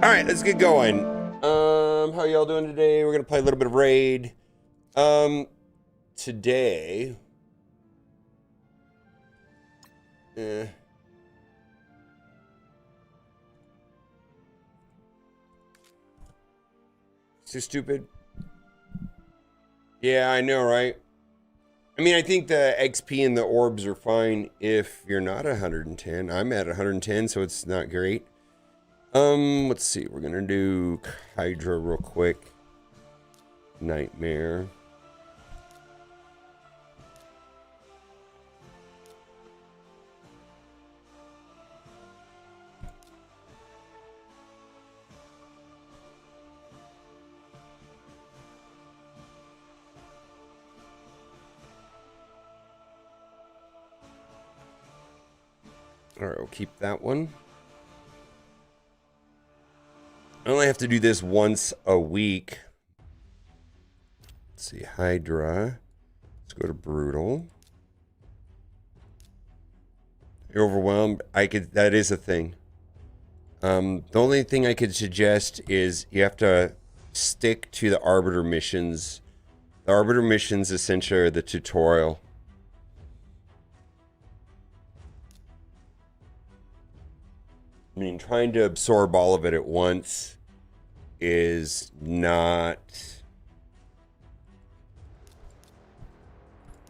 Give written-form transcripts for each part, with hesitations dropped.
All right, let's get going. How y'all doing today? We're gonna play a little bit of Raid. Today, eh, too stupid. Yeah, I know, right? I mean, I think the XP and the orbs are fine if you're not 110. I'm at 110, so it's not great. Let's see. We're gonna do Hydra real quick. Nightmare. All right, we'll keep that one. I only have to do this once a week. Let's see, Hydra. Let's go to Brutal. You're overwhelmed. That is a thing. The only thing I could suggest is you have to stick to the Arbiter missions. The Arbiter missions essentially are the tutorial. I mean, trying to absorb all of it at once is not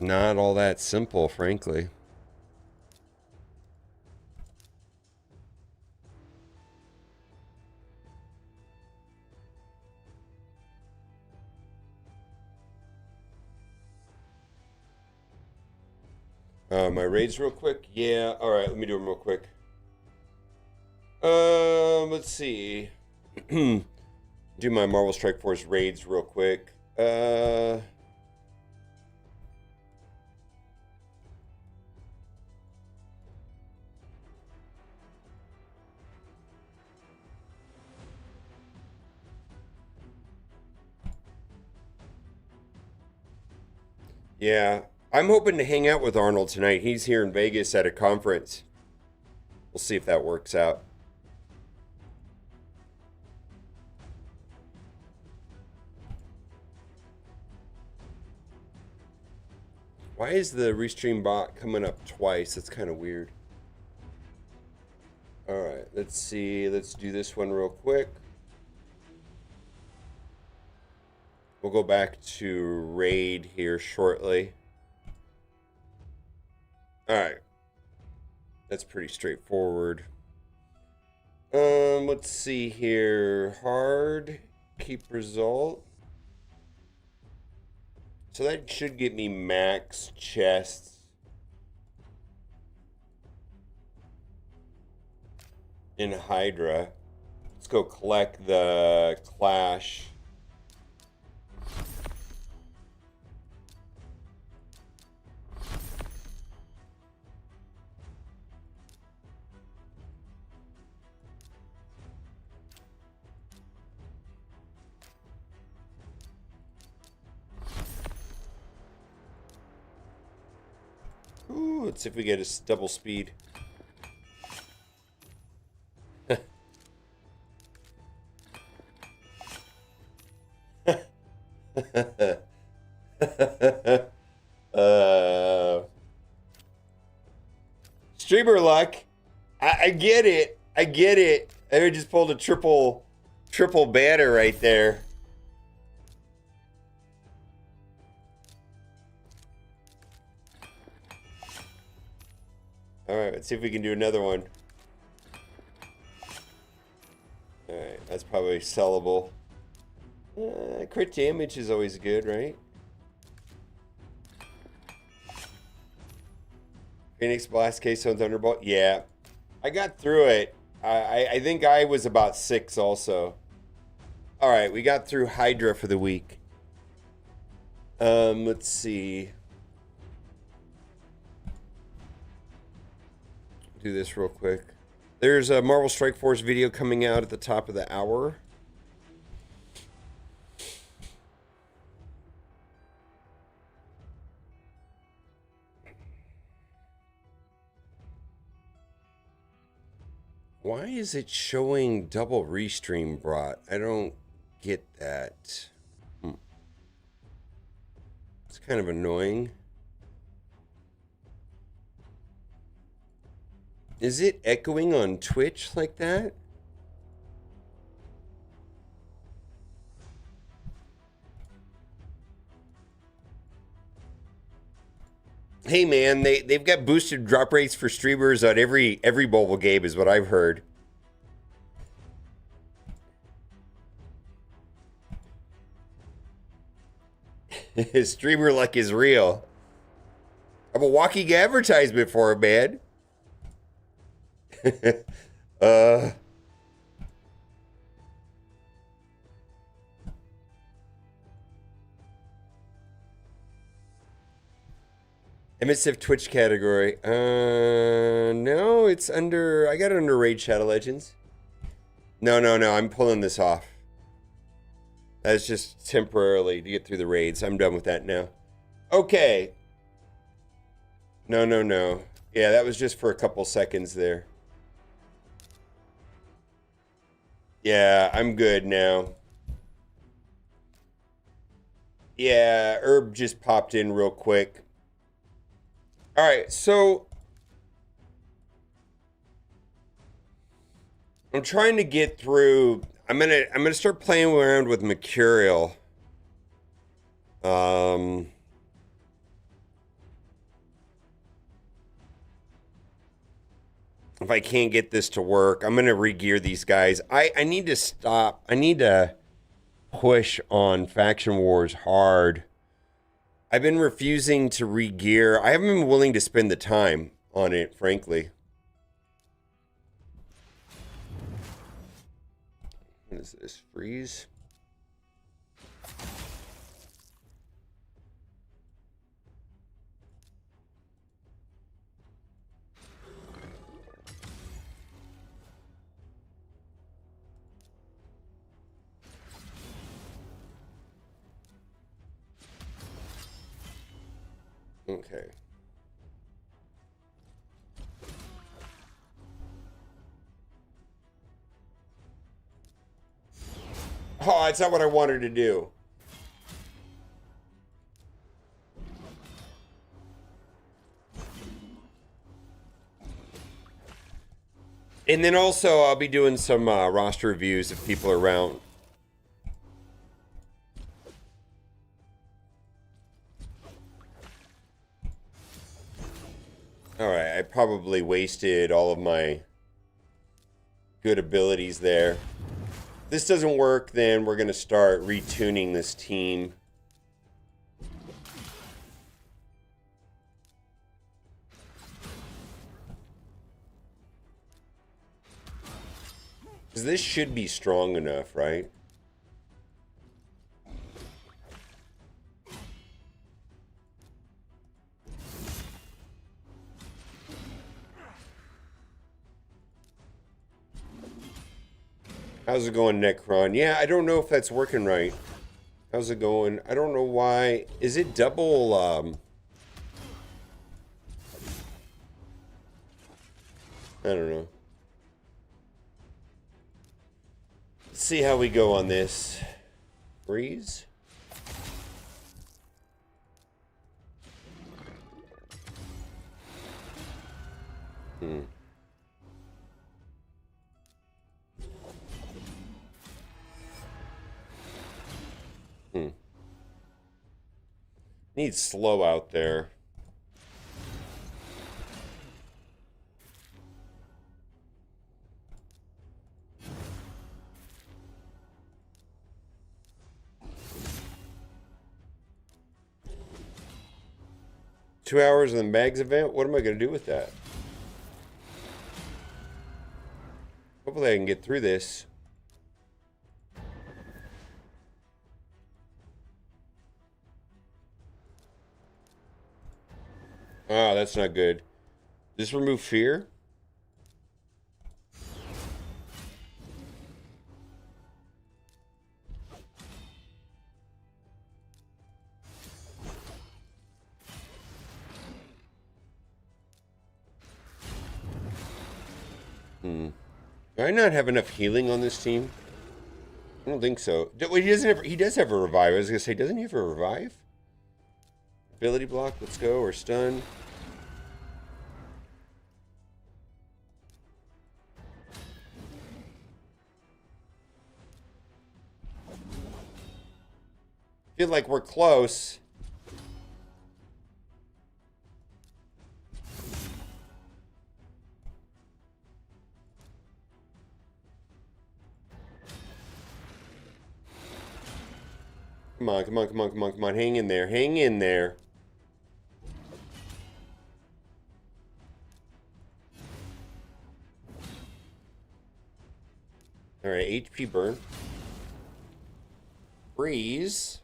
all that simple, frankly. My raids real quick. Yeah, all right, let me do them real quick. Let's see. Do my Marvel Strike Force raids real quick. Yeah, I'm hoping to hang out with Arnold tonight. He's here in Vegas at a conference. We'll see if that works out. Why is the restream bot coming up twice? That's kind of weird. All right, let's see. Let's do this one real quick. We'll go back to raid here shortly. All right. That's pretty straightforward. Let's see here. Hard, keep result. So that should get me max chests. In Hydra. Let's go collect the Clash. Ooh, let's see if we get a double speed. Streamer luck. I get it. I get it. I just pulled a triple banner right there. All right, let's see if we can do another one. All right, that's probably sellable. Crit damage is always good, right? Phoenix Blast, Keystone Thunderbolt. Yeah, I got through it. I think I was about 6 also. All right, we got through Hydra for the week. Let's see. Do this real quick. There's a Marvel Strike Force video coming out at the top of the hour. Why is it showing double restream brought? I don't get that. It's kind of annoying. Is it echoing on Twitch like that? Hey man, they've got boosted drop rates for streamers on every mobile game is what I've heard. Streamer luck is real. I'm a walking advertisement for it, man. MSF Twitch category. No, it's under. I got it under Raid Shadow Legends. No. I'm pulling this off. That's just temporarily to get through the raids. I'm done with that now. Okay. No. Yeah, that was just for a couple seconds there. Yeah, I'm good now. Yeah, Herb just popped in real quick. All right, so I'm trying to get through. I'm gonna start playing around with Mecurial. If I can't get this to work, I'm gonna regear these guys. I need to stop. I need to push on Faction Wars hard. I've been refusing to regear. I haven't been willing to spend the time on it, frankly. What is this? Freeze? Okay. Oh, that's not what I wanted to do. And then also, I'll be doing some roster reviews if people are around. Alright, I probably wasted all of my good abilities there. If this doesn't work, then we're going to start retuning this team. Because this should be strong enough, right? How's it going, Necron? Yeah, I don't know if that's working right. How's it going? I don't know why. Is it double, I don't know. Let's see how we go on this. Freeze? Needs slow out there. Two hours in the Mags event? What am I going to do with that? Hopefully I can get through this. Ah, that's not good. Does this remove fear? Do I not have enough healing on this team? I don't think so. Well, he doesn't have. He does have a revive. I was gonna say, doesn't he have a revive? Ability block. Let's go. Or stun. Feel like we're close. Come on, come on, come on, come on, come on. Hang in there. Hang in there. Alright, HP burn. Freeze.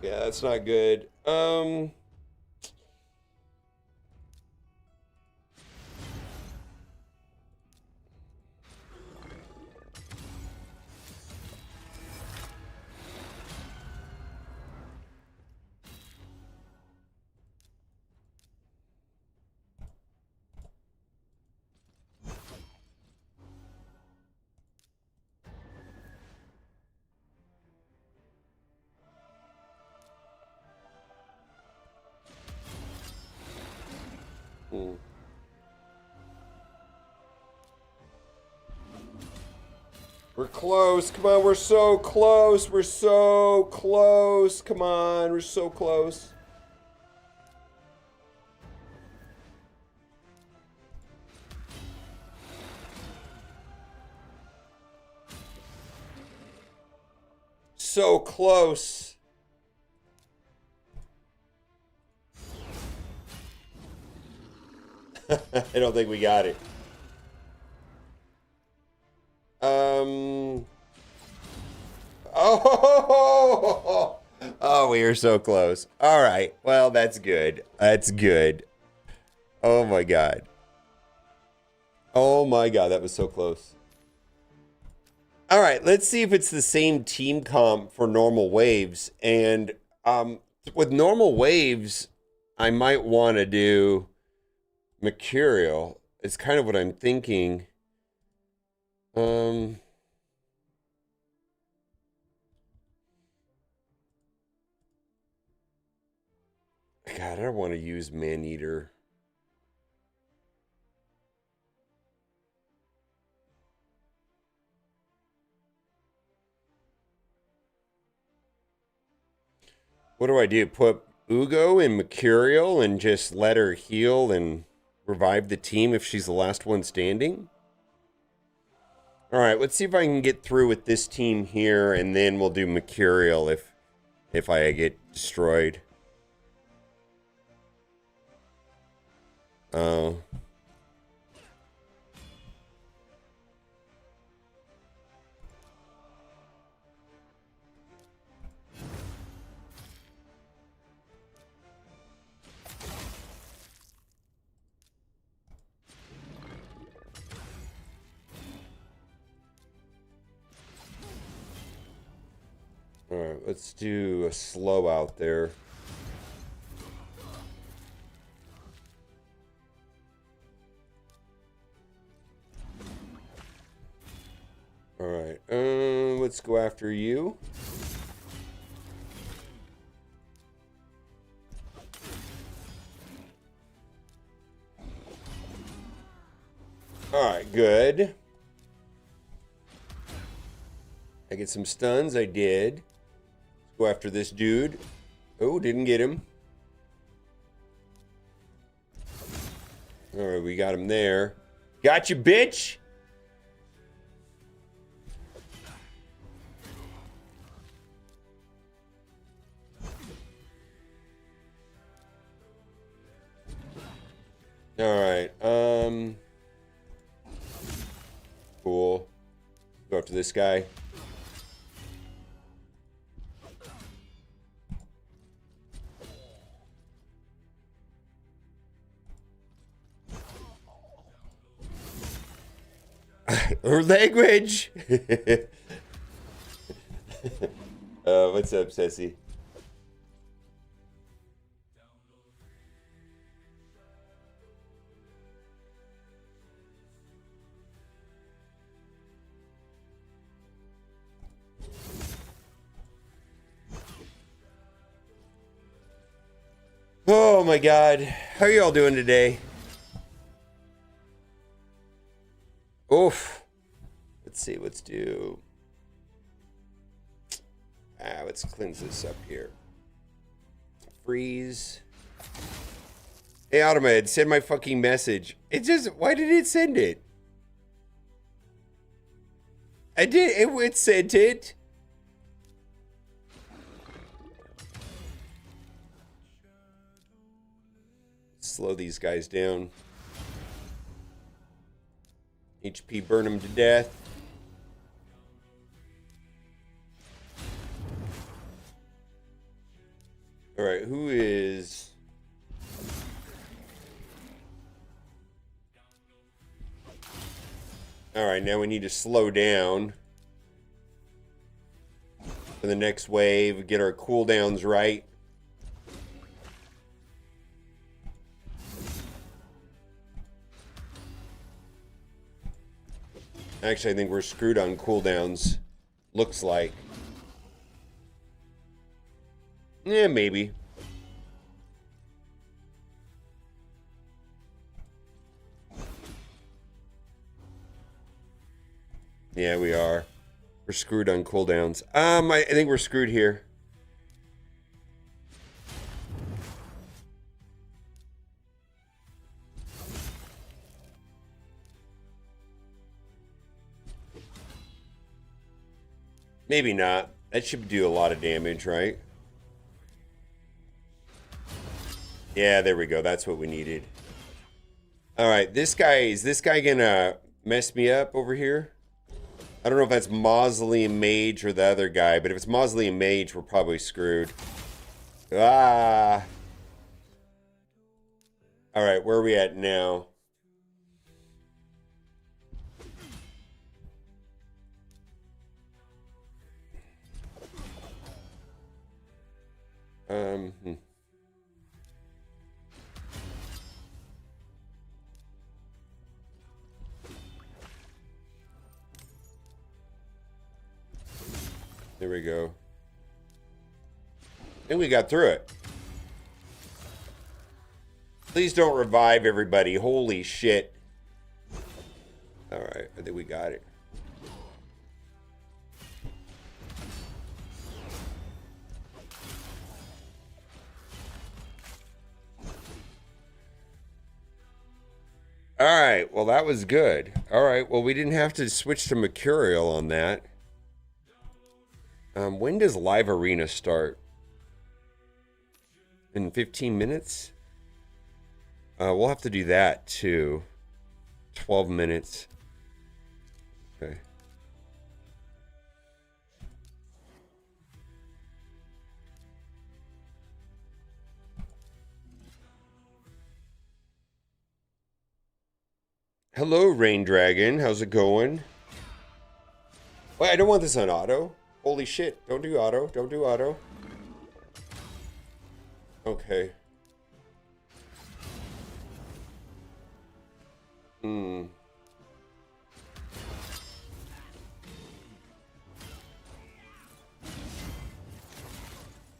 Yeah, that's not good. We're close. Come on, we're so close. We're so close. Come on, we're so close. So close. I don't think we got it. Oh, we are so close. All right. Well, that's good. That's good. Oh my God. Oh my God, that was so close. All right, let's see if it's the same team comp for normal waves. And with normal waves, I might want to do Mecurial. It's kind of what I'm thinking. God, I don't want to use Man-Eater. What do I do? Put Ugo in Mecurial and just let her heal and revive the team if she's the last one standing? All right, let's see if I can get through with this team here, and then we'll do Mecurial if I get destroyed. Oh. All right, let's do a slow out there. All right, let's go after you. All right, good. I get some stuns. I did. Let's go after this dude. Oh, didn't get him. All right, we got him there. Got you, bitch. All right. Cool. Go after this guy. Or language. What's up, Ceci? Oh my god. How are you all doing today? Oof. Let's see, let's do... let's cleanse this up here. Freeze. Hey, Automed, send my fucking message. It just... Why did it send it? I did... It sent it. Slow these guys down. HP burn them to death. Alright, who is... Alright, now we need to slow down for the next wave, get our cooldowns right. Actually, I think we're screwed on cooldowns. Looks like. Yeah, maybe. Yeah, we are. We're screwed on cooldowns. I think we're screwed here. Maybe not. That should do a lot of damage, right? Yeah, there we go. That's what we needed. Alright, is this guy gonna mess me up over here? I don't know if that's Mausoleum Mage or the other guy, but if it's Mausoleum Mage, we're probably screwed. Ah! Alright, where are we at now? There we go. And we got through it. Please don't revive everybody. Holy shit. Alright, I think we got it. Alright, well that was good. Alright, well we didn't have to switch to Mecurial on that. When does Live Arena start? In 15 minutes? We'll have to do that too. 12 minutes. Okay. Hello, Rain Dragon. How's it going? Wait, I don't want this on auto. Holy shit. Don't do auto. Don't do auto. Okay.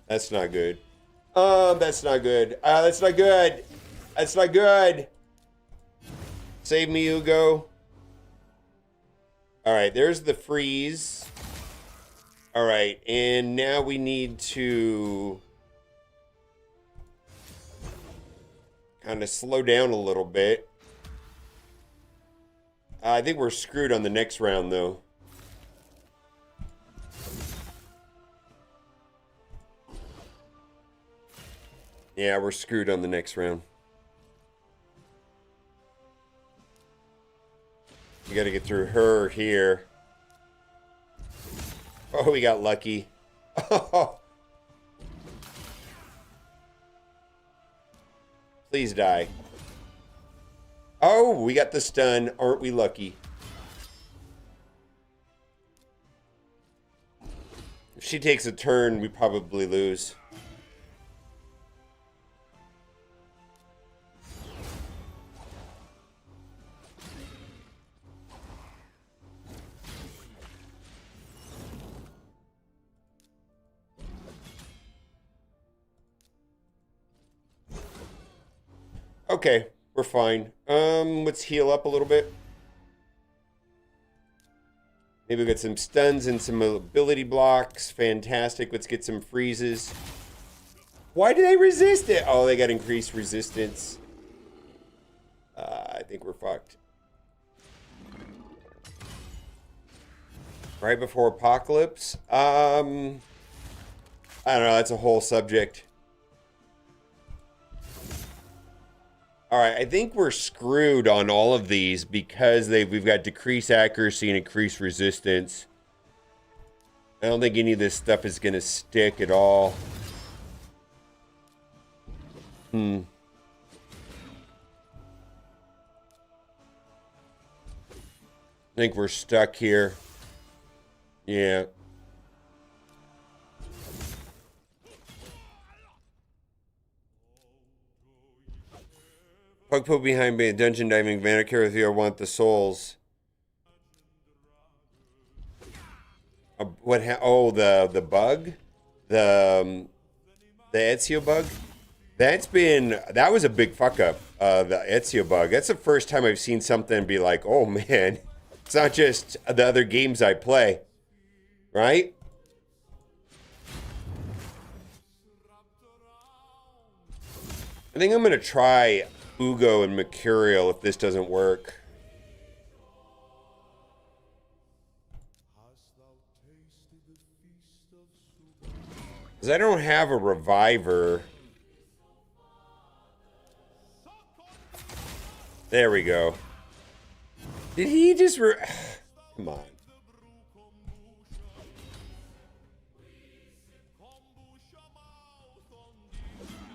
That's not good. That's not good. That's not good. That's not good. Save me, Hugo. Alright, there's the freeze. Alright, and now we need to kind of slow down a little bit. I think we're screwed on the next round, though. Yeah, we're screwed on the next round. We gotta get through her here. Oh, we got lucky. Oh. Please die. Oh, we got the stun. Aren't we lucky? If she takes a turn, we probably lose. Okay, we're fine. Let's heal up a little bit. Maybe we got some stuns and some ability blocks. Fantastic. Let's get some freezes. Why do they resist it? Oh, they got increased resistance. I think we're fucked. Right before Apocalypse? I don't know. That's a whole subject. Alright, I think we're screwed on all of these because we've got decreased accuracy and increased resistance. I don't think any of this stuff is going to stick at all. I think we're stuck here. Yeah. Pug put behind me, dungeon diving, Mecurial if you want the souls. Oh, the bug? The Ezio bug? That was a big fuck up, the Ezio bug. That's the first time I've seen something be like, oh man, it's not just the other games I play. Right? I think I'm going to try Ugo and Mecurial if this doesn't work. Because I don't have a reviver. There we go. Did he just come on.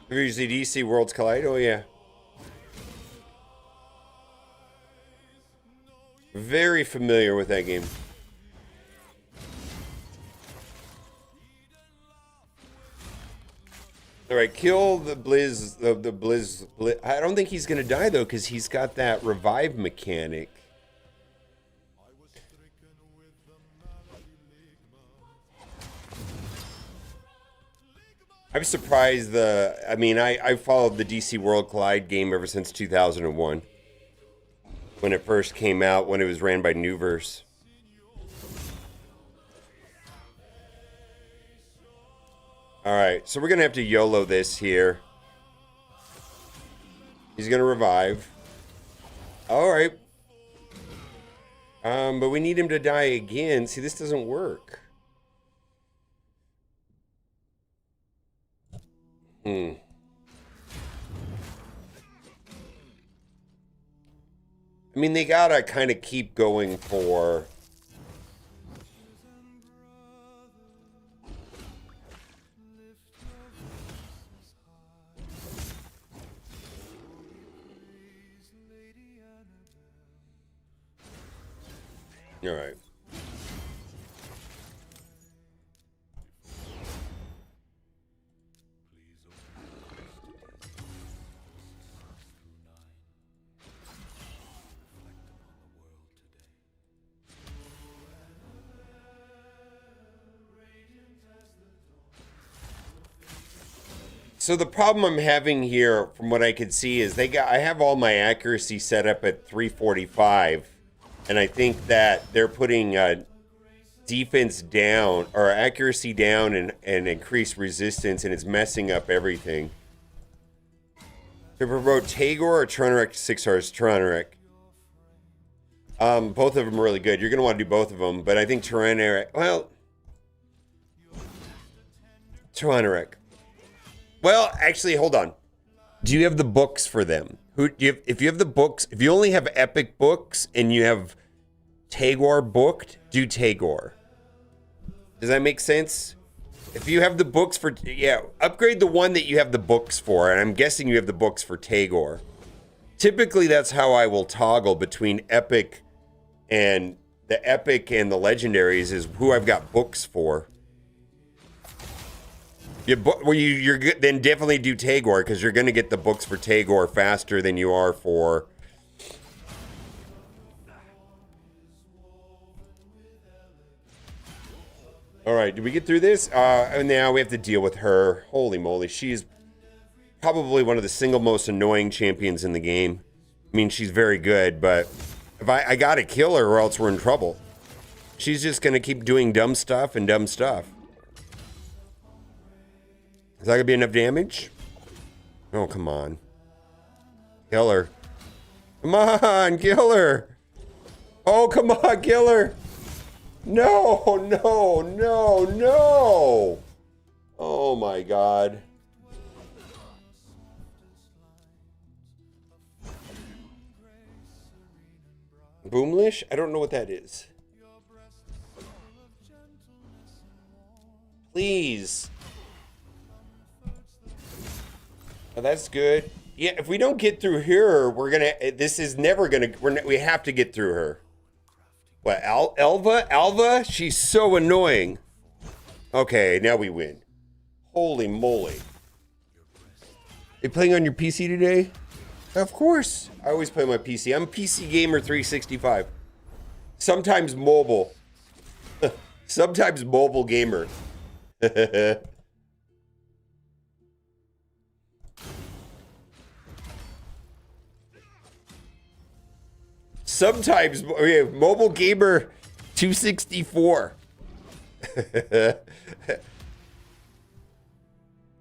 Usually DC Worlds Collide. Oh yeah. Very familiar with that game. All right, kill the Blizz. The Blizz. I don't think he's gonna die though, because he's got that revive mechanic. I'm surprised I mean, I followed the DC World Collide game ever since 2001. When it first came out, when it was ran by Newverse. Alright, so we're going to have to YOLO this here. He's going to revive. Alright. But we need him to die again. See, this doesn't work. I mean, they gotta kind of keep going for... All right. So the problem I'm having here, from what I could see, is I have all my accuracy set up at 345, and I think that they're putting defense down, or accuracy down, and increased resistance, and it's messing up everything. To promote Tagor or Tronarek 6 stars? Tronarek. Both of them are really good. You're going to want to do both of them, but I think Tronarek, well, Tronarek. Well, actually, hold on. Do you have the books for them? If you have the books, if you only have Epic books and you have Tagor booked, do Tagor. Does that make sense? If you have the books for, yeah, upgrade the one that you have the books for, and I'm guessing you have the books for Tagor. Typically, that's how I will toggle between Epic and the legendaries is who I've got books for. Then definitely do Tagor, because you're going to get the books for Tagor faster than you are for... All right, did we get through this? And now we have to deal with her. Holy moly, she's probably one of the single most annoying champions in the game. I mean, she's very good, but if I gotta kill her or else we're in trouble. She's just gonna keep doing dumb stuff and dumb stuff. Is that gonna be enough damage? Oh, come on. Kill her. Come on, kill her. Oh, come on, kill her. No, no, no, no. Oh my God. Boomlish? I don't know what that is. Please. Oh, that's good. Yeah, if we don't get through here, we're gonna. This is never gonna. We have to get through her. What? Alva? She's so annoying. Okay, now we win. Holy moly! You playing on your PC today? Of course. I always play on my PC. I'm PC Gamer 365. Sometimes mobile. Sometimes mobile gamer. Sometimes mobile gamer 264.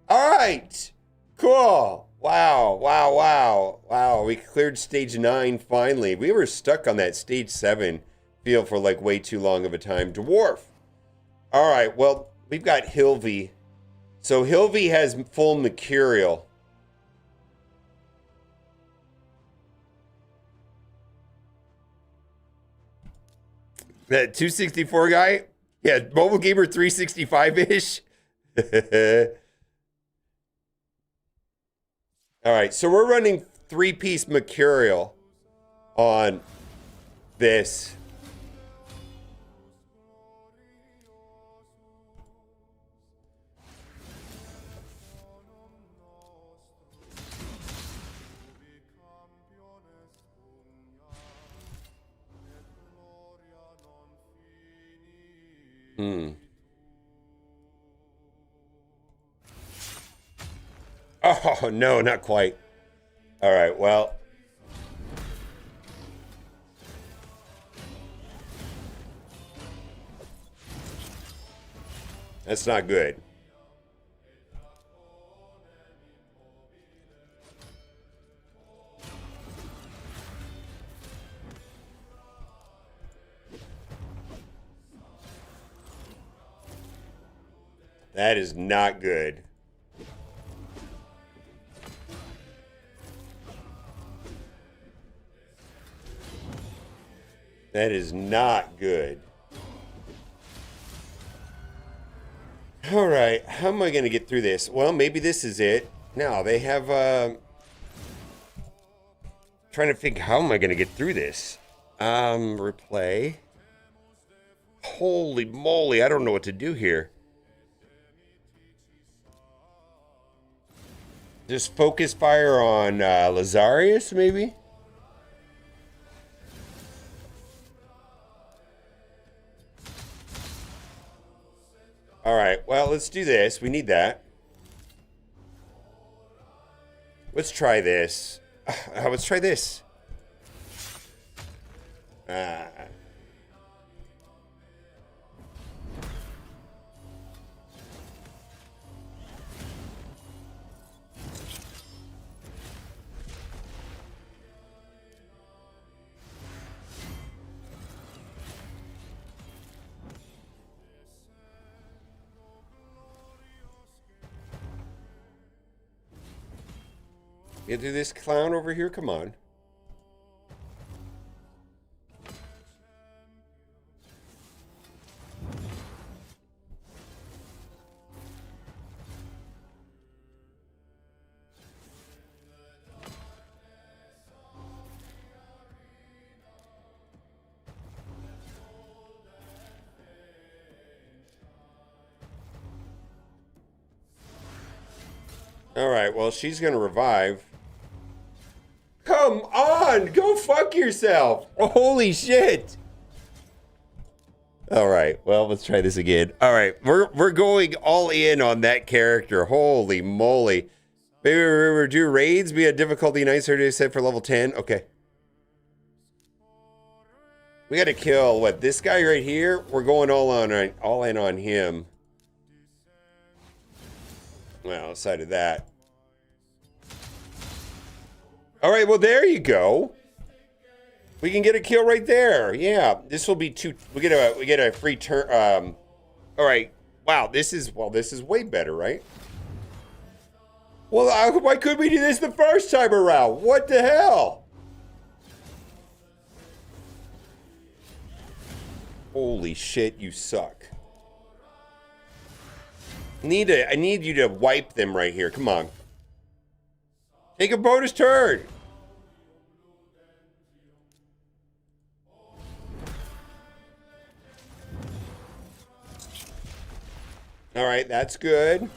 All right. Cool. Wow. We cleared stage 9 finally. We were stuck on that stage 7 field for like way too long of a time. Dwarf. All right. Well, we've got Hilvy. So Hilvy has full Mecurial. That 264 guy? Yeah, mobile gamer 365-ish. All right, so we're running 3-piece Mecurial on this. Oh, no, not quite. All right, well. That's not good. That is not good. That is not good. All right, how am I going to get through this? Well, maybe this is it. No, they have, trying to think, how am I going to get through this? Replay. Holy moly, I don't know what to do here. Just focus fire on Lazarius, maybe? All right, well, let's do this. We need that. Let's try this. Let's try this. Get through this clown over here? Come on. All right, well, she's going to revive. Come on, go fuck yourself. Holy shit. All right, well, let's try this again. All right, we're going all in on that character. Holy moly. Maybe we do raids. Be a difficulty nicer set for level 10. Okay. We got to kill, what, this guy right here? We're going all in on him. Well, outside of that. All right, well, there you go. We can get a kill right there. Yeah, this will be we get a free turn. All right. Wow, this is way better, right? Well, why couldn't we do this the first time around? What the hell? Holy shit, you suck. I need you to wipe them right here. Come on. Take a bonus turn. All right, that's good.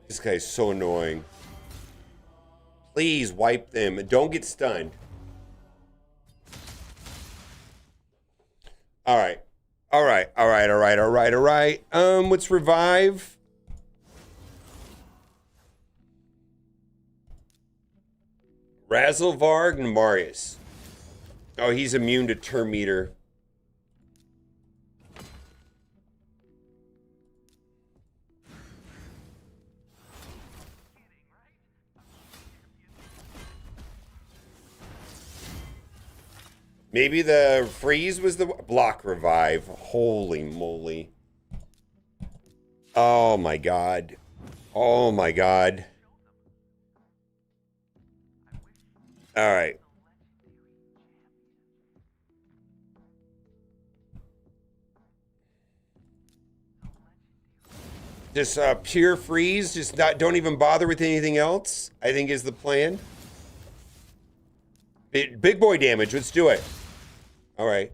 This guy's so annoying. Please wipe them and don't get stunned. All right. All right. All right. All right. All right. All right. Let's revive. Razzlevarg and Marius. Oh, he's immune to Term Meter. Maybe the freeze was the block revive. Holy moly. Oh my god. Oh my god. All right. Just pure freeze, just don't even bother with anything else, I think is the plan. Big boy damage, let's do it. All right.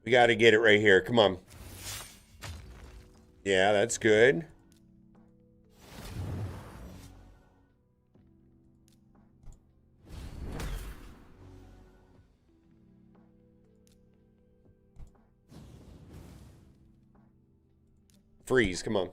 We got to get it right here. Come on. Yeah, that's good. Freeze, come on.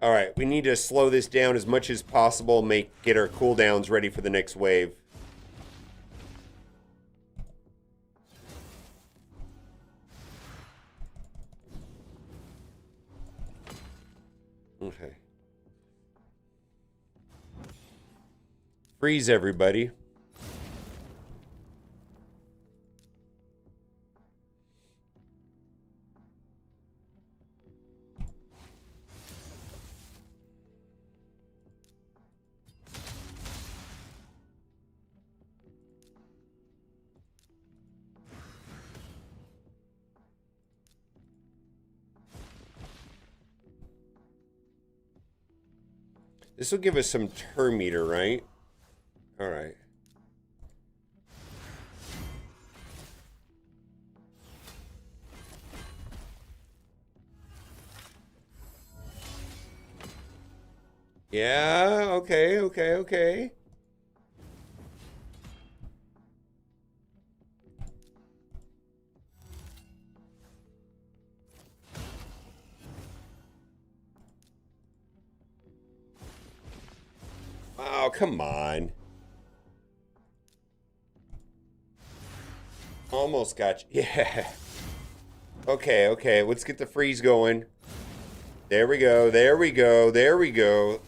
All right, we need to slow this down as much as possible, get our cooldowns ready for the next wave. Okay. Freeze, everybody. This will give us some Term Meter, right? All right. Yeah, okay, okay, okay. Oh, come on. Almost got you. Yeah. Okay, okay. Let's get the freeze going. There we go. There we go. There we go.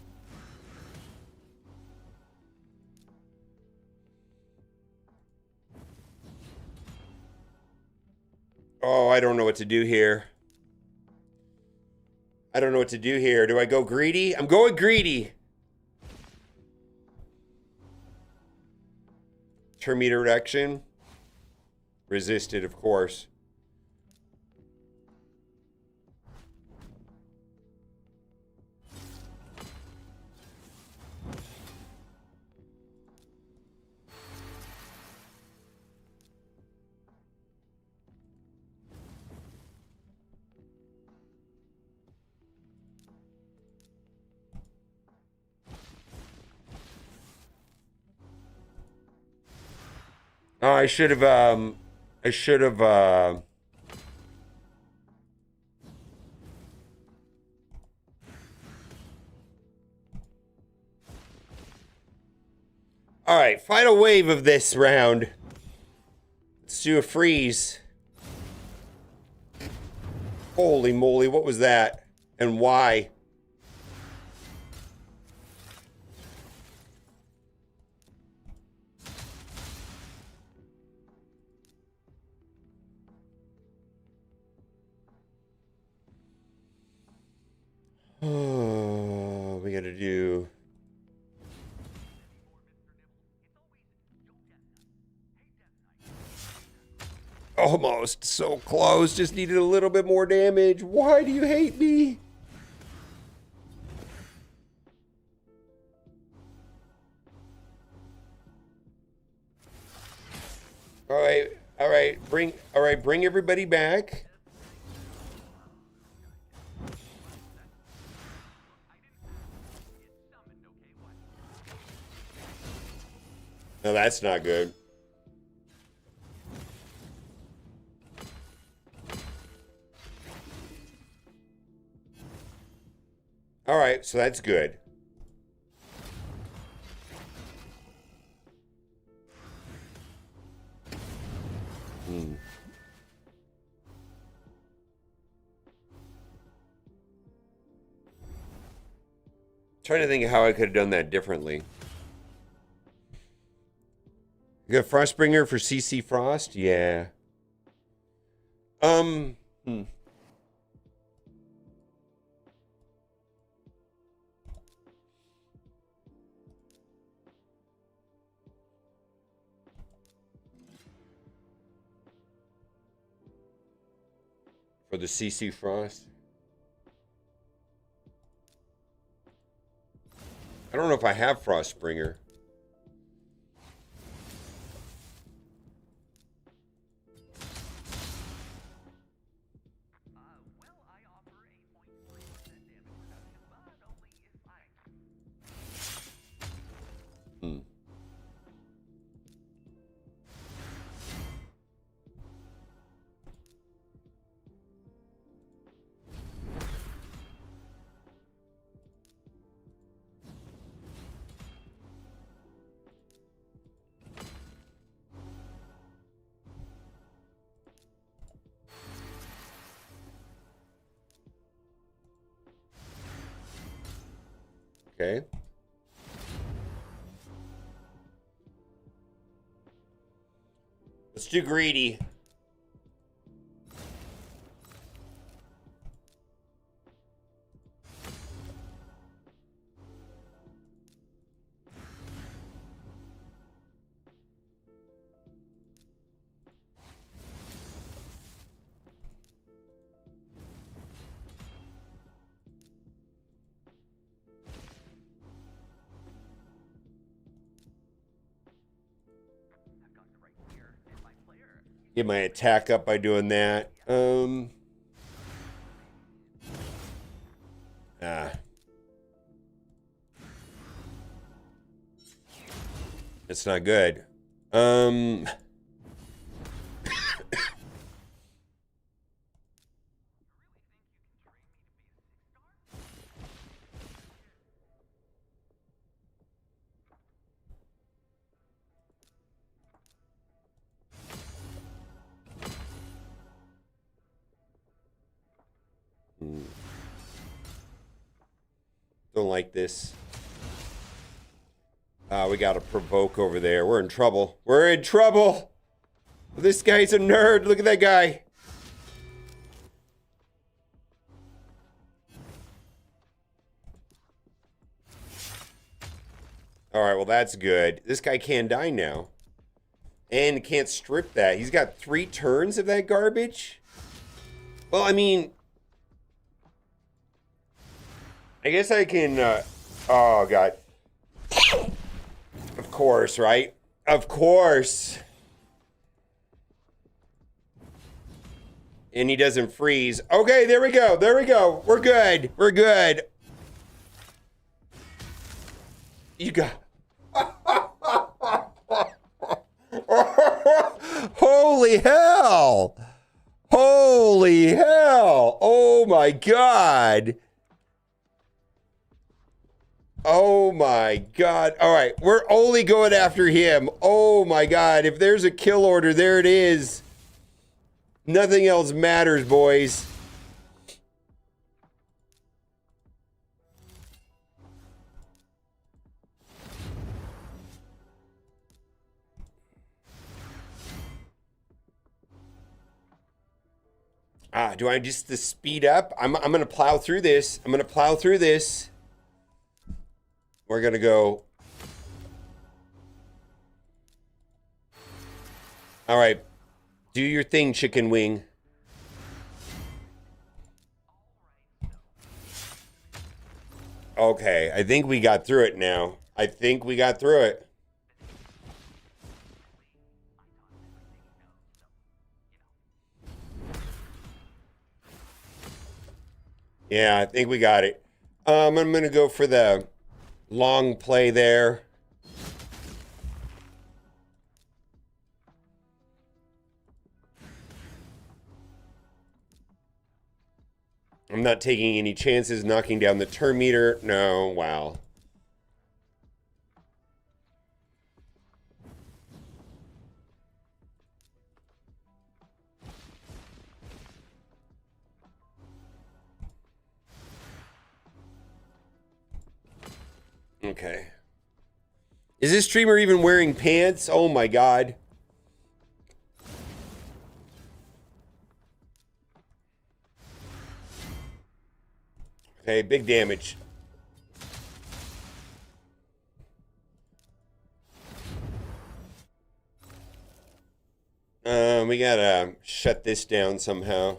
Oh, I don't know what to do here. I don't know what to do here. Do I go greedy? I'm going greedy. Term Meter reduction. Resisted, of course. Oh, I should have, all right, final wave of this round. Let's do a freeze. Holy moly, what was that? And why? Oh, we gotta do... Almost. So close. Just needed a little bit more damage. Why do you hate me? All right. All right. Bring everybody back. No, that's not good. All right, so that's good. Trying to think of how I could have done that differently. You got Frostbringer for CC Frost? Yeah. For the CC Frost? I don't know if I have Frostbringer. Okay. Let's do greedy. Get my attack up by doing that. It's not good. Don't like this. We got to provoke over there. We're in trouble. We're in trouble. This guy's a nerd. Look at that guy. All right, well, that's good. This guy can't die now. And can't strip that. He's got 3 turns of that garbage. Well, I mean... I guess I can... oh, God. Of course, right? Of course. And he doesn't freeze. Okay, there we go. There we go. We're good. We're good. You got... Holy hell! Holy hell! Oh my god! Oh my god. Alright, we're only going after him. Oh my god. If there's a kill order, there it is. Nothing else matters, boys. Do I just to speed up? I'm gonna plow through this. I'm gonna plow through this. We're gonna go. All right, do your thing, chicken wing. Okay, I think we got through it now. I think we got through it. Yeah, I think we got it. I'm gonna go for the long play there. I'm not taking any chances knocking down the turn meter. No, wow. Okay. Is this streamer even wearing pants? Oh my god. Okay, big damage. We gotta shut this down somehow.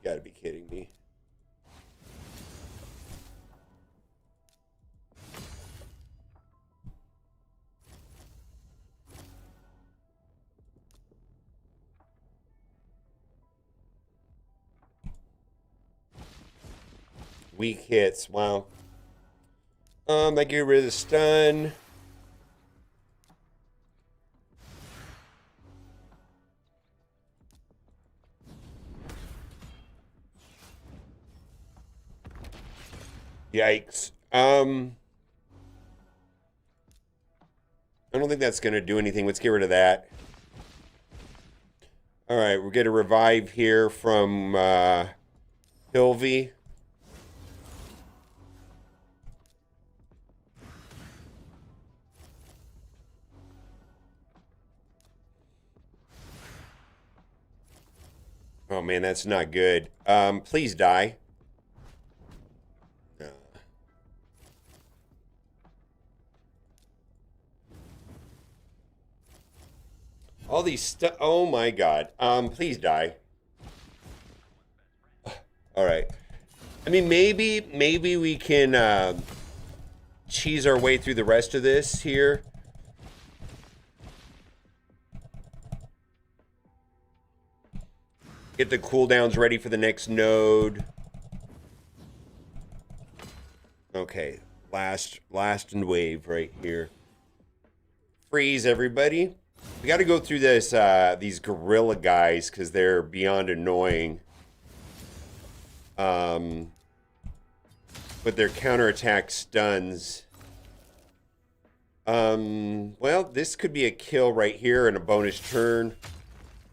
Gotta be kidding me. Weak hits, wow. I get rid of the stun. Yikes. I don't think that's gonna do anything. Let's get rid of that. All right, we're gonna revive here from Hilvy. Oh man, that's not good. Please die. No. All these stuff. Oh my god. Please die. All right. I mean, maybe we can cheese our way through the rest of this here. Get the cooldowns ready for the next node. Okay, last and wave right here. Freeze, everybody. We got to go through this these gorilla guys because they're beyond annoying. But their counterattack stuns. Well, this could be a kill right here and a bonus turn.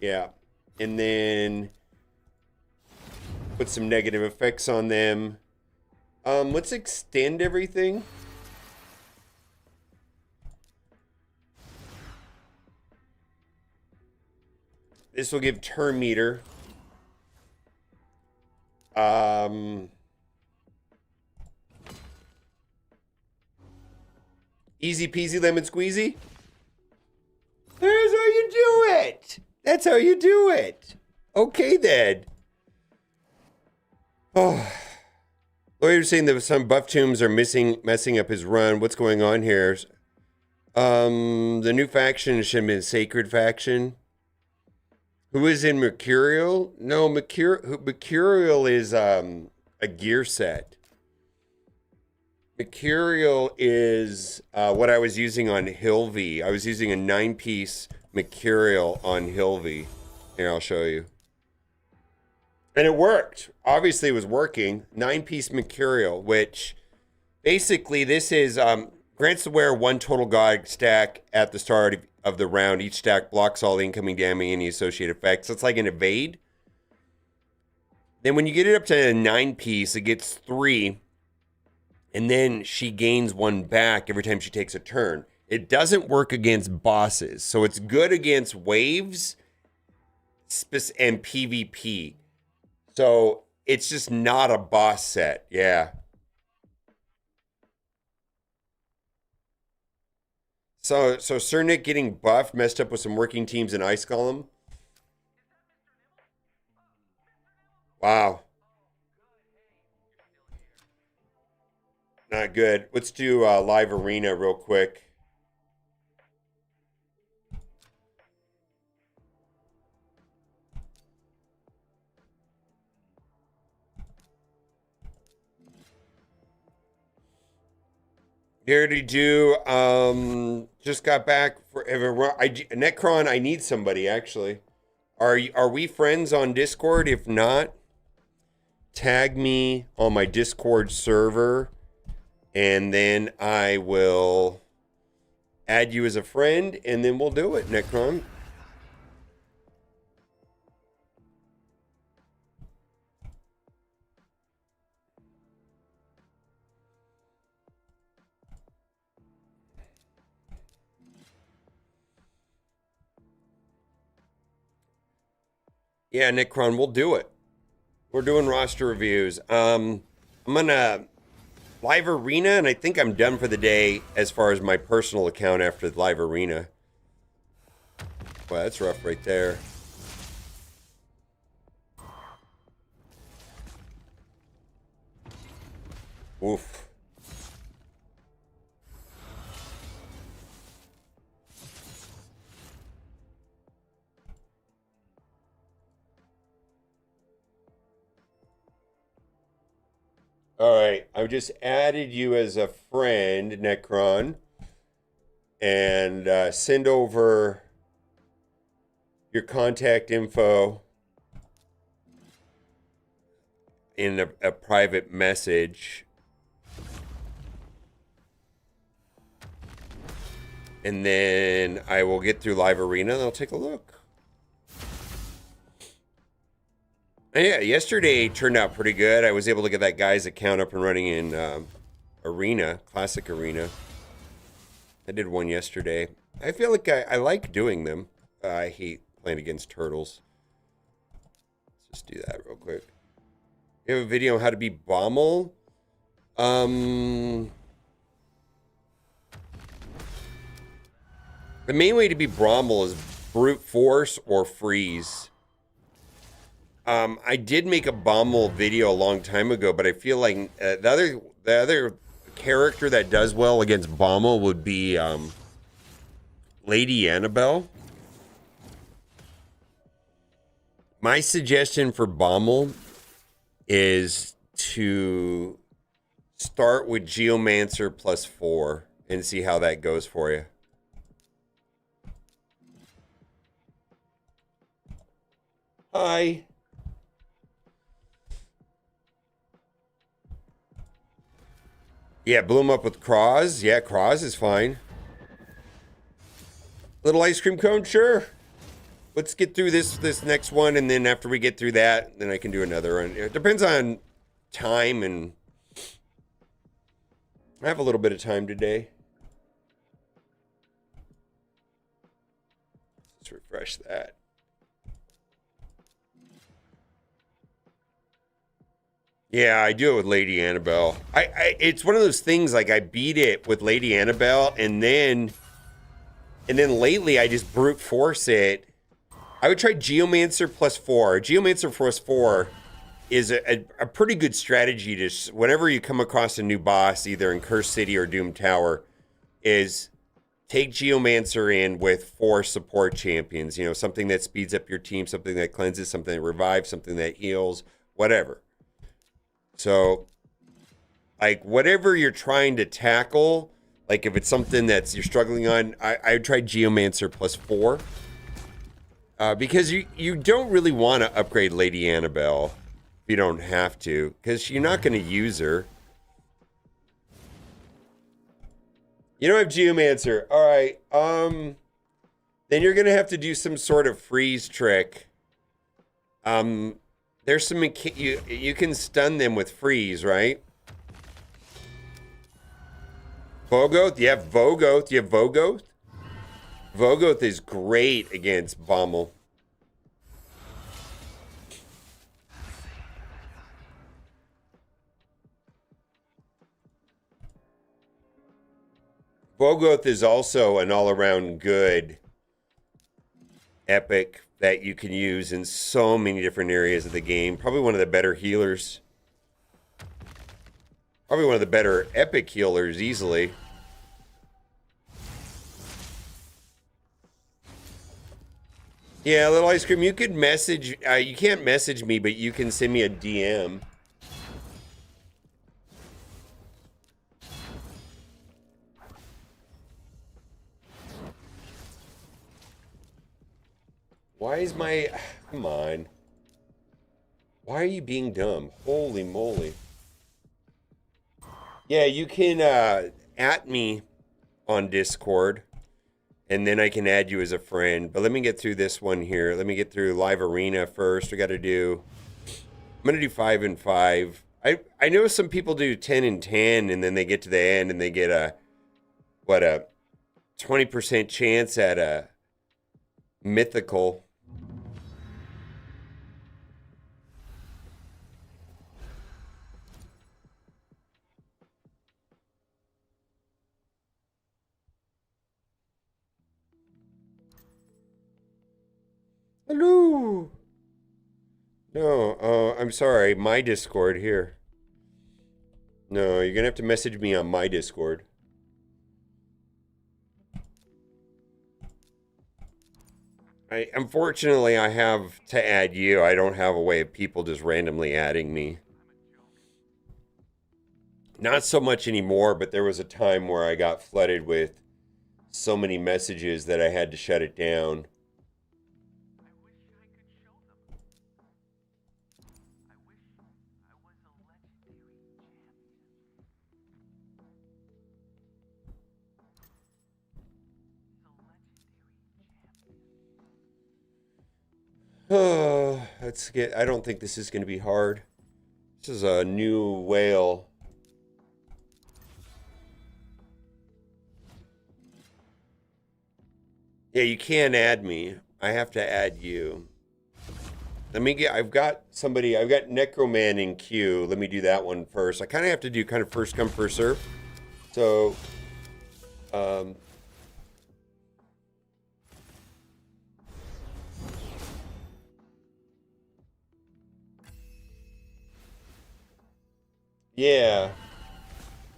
Yeah, and then put some negative effects on them. Let's extend everything. This will give turn meter. Easy peasy lemon squeezy. There's how you do it. That's how you do it. Okay then. Oh, lawyer's saying that some buff tombs are messing up his run. What's going on here? The new faction should have been Sacred Faction. Who is in Mecurial? No, Mecurial is a gear set. Mecurial is what I was using on Hilvy. I was using a 9-piece Mecurial on Hilvy. Here, I'll show you. And it worked. Obviously, it was working. 9-piece Mecurial, which basically this is grants the wearer 1 total god stack at the start of the round. Each stack blocks all incoming damage and any associated effects. So it's like an evade. Then when you get it up to a 9-piece, it gets 3. And then she gains 1 back every time she takes a turn. It doesn't work against bosses. So it's good against waves and PvP. So it's just not a boss set. Yeah. So Sir Nick getting buffed, messed up with some working teams in Ice Golem. Wow. Not good. Let's do live arena real quick. Here to do. Just got back for Necron. I need somebody actually. Are we friends on Discord? If not, tag me on my Discord server, and then I will add you as a friend, and then we'll do it, Necron. Yeah, Necron, we'll do it. We're doing roster reviews. I'm gonna live arena, and I think I'm done for the day as far as my personal account after the live arena. Wow, that's rough right there. Oof. All right, I've just added you as a friend, Necron, and send over your contact info in a private message. And then I will get through live arena and I'll take a look. Yeah, yesterday turned out pretty good. I was able to get that guy's account up and running in Arena, Classic Arena. I did one yesterday. I feel like I like doing them. I hate playing against turtles. Let's just do that real quick. You have a video on how to be Bommel? The main way to be Brommel is brute force or freeze. I did make a Bommel video a long time ago, but I feel like the other character that does well against Bommel would be Lady Annabelle. My suggestion for Bommel is to start with Geomancer +4 and see how that goes for you. Hi. Yeah, blew him up with Cross. Yeah, Cross is fine. Little ice cream cone, sure. Let's get through this next one, and then after we get through that, then I can do another one. It depends on time, and I have a little bit of time today. Let's refresh that. Yeah, I do it with Lady Annabelle. It's one of those things, like I beat it with Lady Annabelle, and then lately I just brute force it. I would try Geomancer +4. Geomancer +4 is a pretty good strategy to, whenever you come across a new boss, either in Cursed City or Doom Tower, is take Geomancer in with 4 support champions. You know, something that speeds up your team, something that cleanses, something that revives, something that heals, whatever. So, like, whatever you're trying to tackle, like if it's something that's you're struggling on, I would try Geomancer +4. Because you don't really want to upgrade Lady Annabelle if you don't have to, because you're not going to use her. You don't have Geomancer. All right. Then you're going to have to do some sort of freeze trick. There's some you can stun them with freeze, right? Vogoth? You have Vogoth. You have Vogoth? Vogoth is great against Bommel. Vogoth is also an all-around good epic that you can use in so many different areas of the game. Probably one of the better healers. Probably one of the better epic healers, easily. Yeah, Little Ice Cream, you could message... you can't message me, but you can send me a DM. Why is my... Come on. Why are you being dumb? Holy moly. Yeah, you can at me on Discord, and then I can add you as a friend. But let me get through this one here. Let me get through Live Arena first. We got to do... I'm going to do 5 and 5. I know some people do 10 and 10, and then they get to the end, and they get a 20% chance at a mythical. Hello. No, I'm sorry. My Discord here. No, you're gonna have to message me on my Discord. Unfortunately, I have to add you. I don't have a way of people just randomly adding me. Not so much anymore, but there was a time where I got flooded with so many messages that I had to shut it down. Oh, let's get... I don't think this is going to be hard. This is a new whale. Yeah, you can't add me. I have to add you. Let me get... I've got somebody... I've got Necroman in queue. Let me do that one first. I kind of have to do kind of first come, first serve. So... yeah.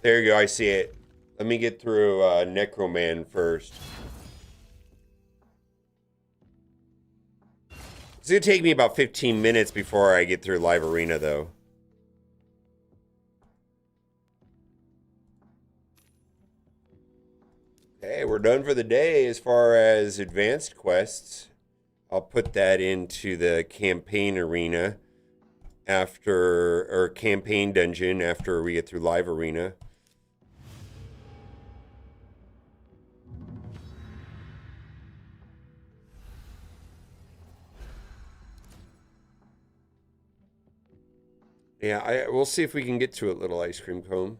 There you go. I see it. Let me get through Necroman first. It's going to take me about 15 minutes before I get through Live Arena, though. Okay, we're done for the day as far as advanced quests. I'll put that into the campaign arena after, or campaign dungeon after we get through Live Arena. Yeah, we'll see if we can get to it, Little Ice Cream Cone.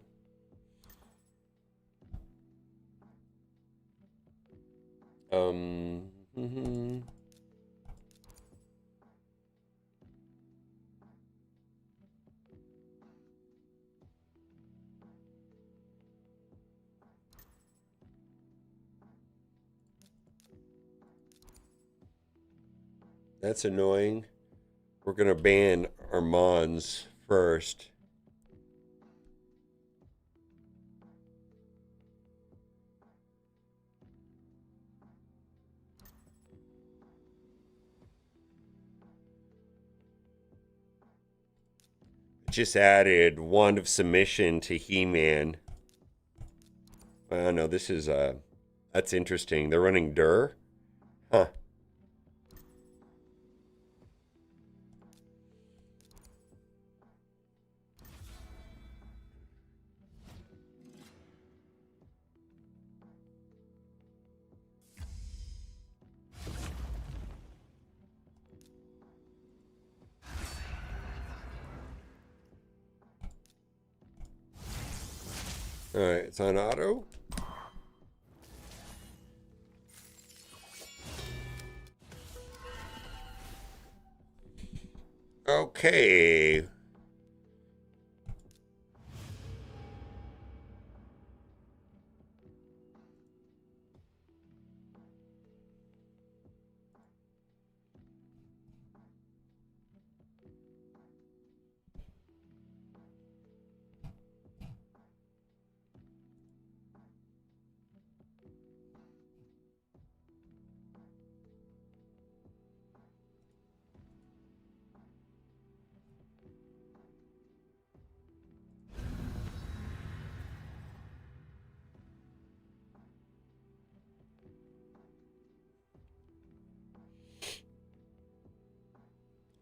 That's annoying. We're gonna ban our Mons first. just added Wand of Submission to He-Man. No, this is, that's interesting. They're running Dur? Huh. All right, it's on auto. Okay.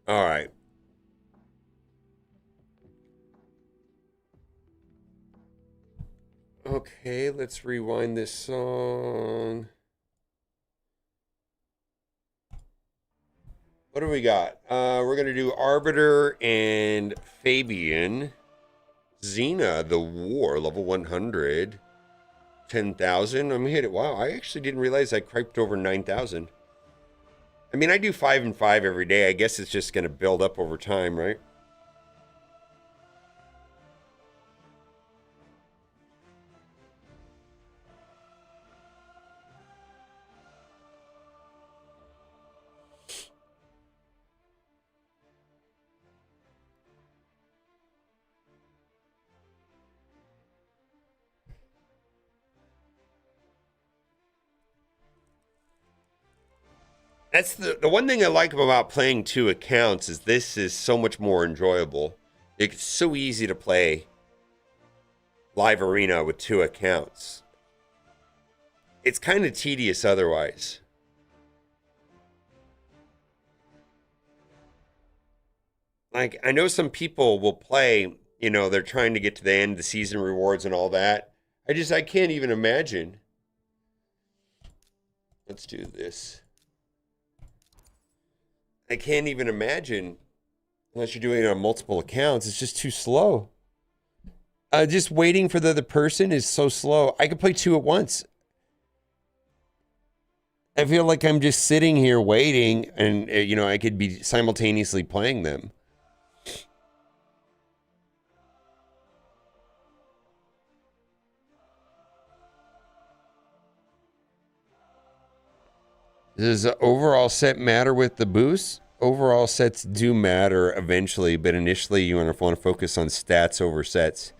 All right. Okay, let's rewind this song. What do we got? We're going to do Arbiter and Fabian. Xena, the War, level 100. 10,000. I'm hit it. Wow, I actually didn't realize I creeped over 9,000. I mean, I do 5 and 5 every day. I guess it's just going to build up over time, right? That's the one thing I like about playing 2 accounts is this is so much more enjoyable. It's so easy to play live arena with 2 accounts. It's kind of tedious otherwise. Like, I know some people will play, you know, they're trying to get to the end, the season rewards and all that. I can't even imagine. Let's do this. I can't even imagine, unless you're doing it on multiple accounts, it's just too slow. Just waiting for the other person is so slow. I could play 2 at once. I feel like I'm just sitting here waiting and, you know, I could be simultaneously playing them. Does the overall set matter with the boost? Overall sets do matter eventually, but initially you want to focus on stats over sets.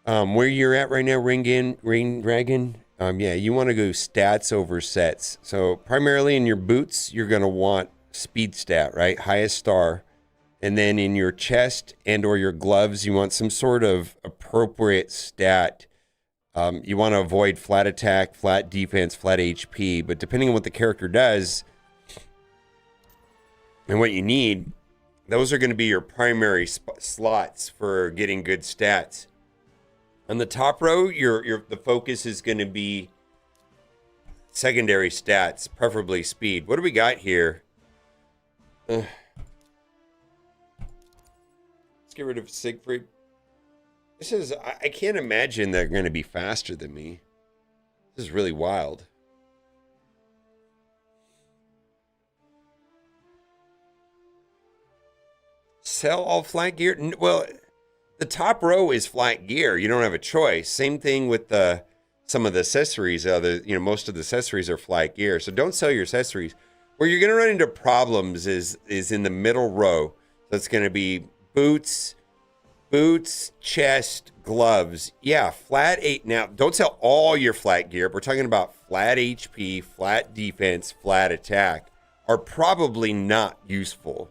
Where you're at right now, Ring Dragon, yeah, you want to go stats over sets. So primarily in your boots, you're going to want speed stat, right? Highest star. And then in your chest and or your gloves, you want some sort of appropriate stat. You want to avoid flat attack, flat defense, flat HP. But depending on what the character does and what you need, those are going to be your primary slots for getting good stats. On the top row, the focus is going to be secondary stats, preferably speed. What do we got here? Let's get rid of Siegfried. This is, I can't imagine they're going to be faster than me. This is really wild. Sell all flat gear? Well, the top row is flat gear. You don't have a choice. Same thing with some of the accessories. Most of the accessories are flat gear. So don't sell your accessories. Where you're going to run into problems is in the middle row. So it's going to be boots, chest, gloves. Yeah, flat 8. Now, don't sell all your flat gear. We're talking about flat HP, flat defense, flat attack are probably not useful.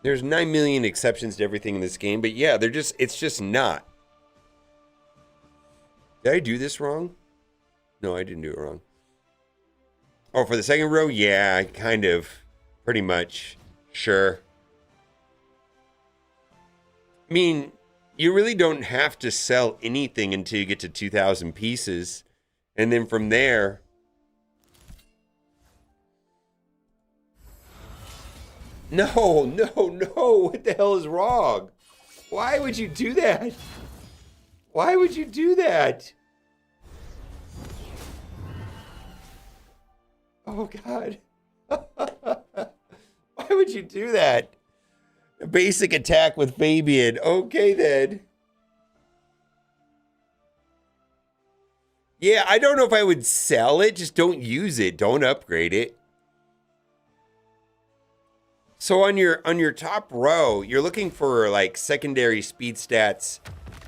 There's 9 million exceptions to everything in this game, but yeah, it's just not. Did I do this wrong? No, I didn't do it wrong. Oh, for the second row? Yeah, kind of. Pretty much. Sure. I mean, you really don't have to sell anything until you get to 2,000 pieces. And then from there... No, no, no. What the hell is wrong? Why would you do that? Why would you do that? Oh, God. Why would you do that? A basic attack with Fabian. Okay, then. Yeah, I don't know if I would sell it. Just don't use it. Don't upgrade it. So on your top row, you're looking for like secondary speed stats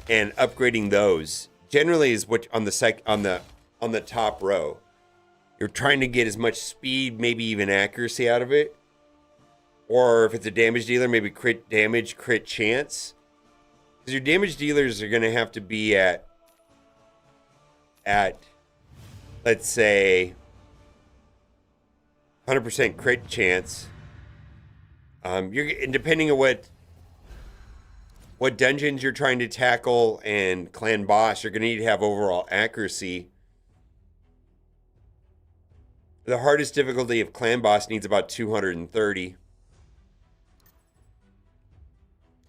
and upgrading those. Generally is what on the top row. You're trying to get as much speed, maybe even accuracy out of it. Or if it's a damage dealer, maybe crit damage, crit chance. Because your damage dealers are going to have to be at let's say 100% crit chance. Depending on what dungeons you're trying to tackle and clan boss, you're going to need to have overall accuracy. The hardest difficulty of clan boss needs about 230.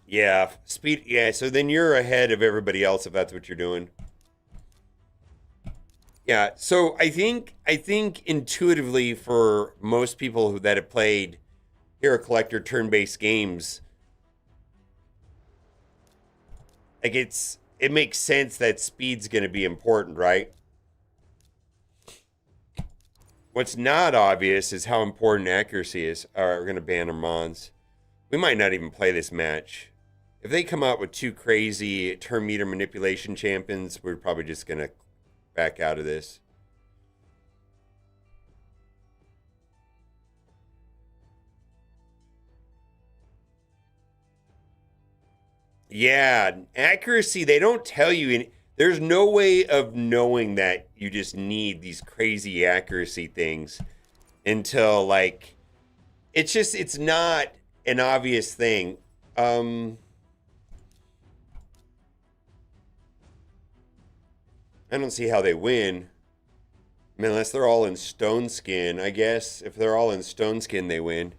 Yeah, speed. Yeah, so then you're ahead of everybody else if that's what you're doing. Yeah, so I think intuitively for most people that have played Hero Collector turn-based games, like it makes sense that speed's going to be important, right? What's not obvious is how important accuracy is. All right, we're going to ban our Mons. We might not even play this match. If they come out with two crazy turn meter manipulation champions, we're probably just going to back out of this. Yeah, accuracy, they don't tell you. There's no way of knowing that you just need these crazy accuracy things until, like, it's not an obvious thing. I don't see how they win. I mean, unless they're all in stone skin, I guess. If they're all in stone skin, they win.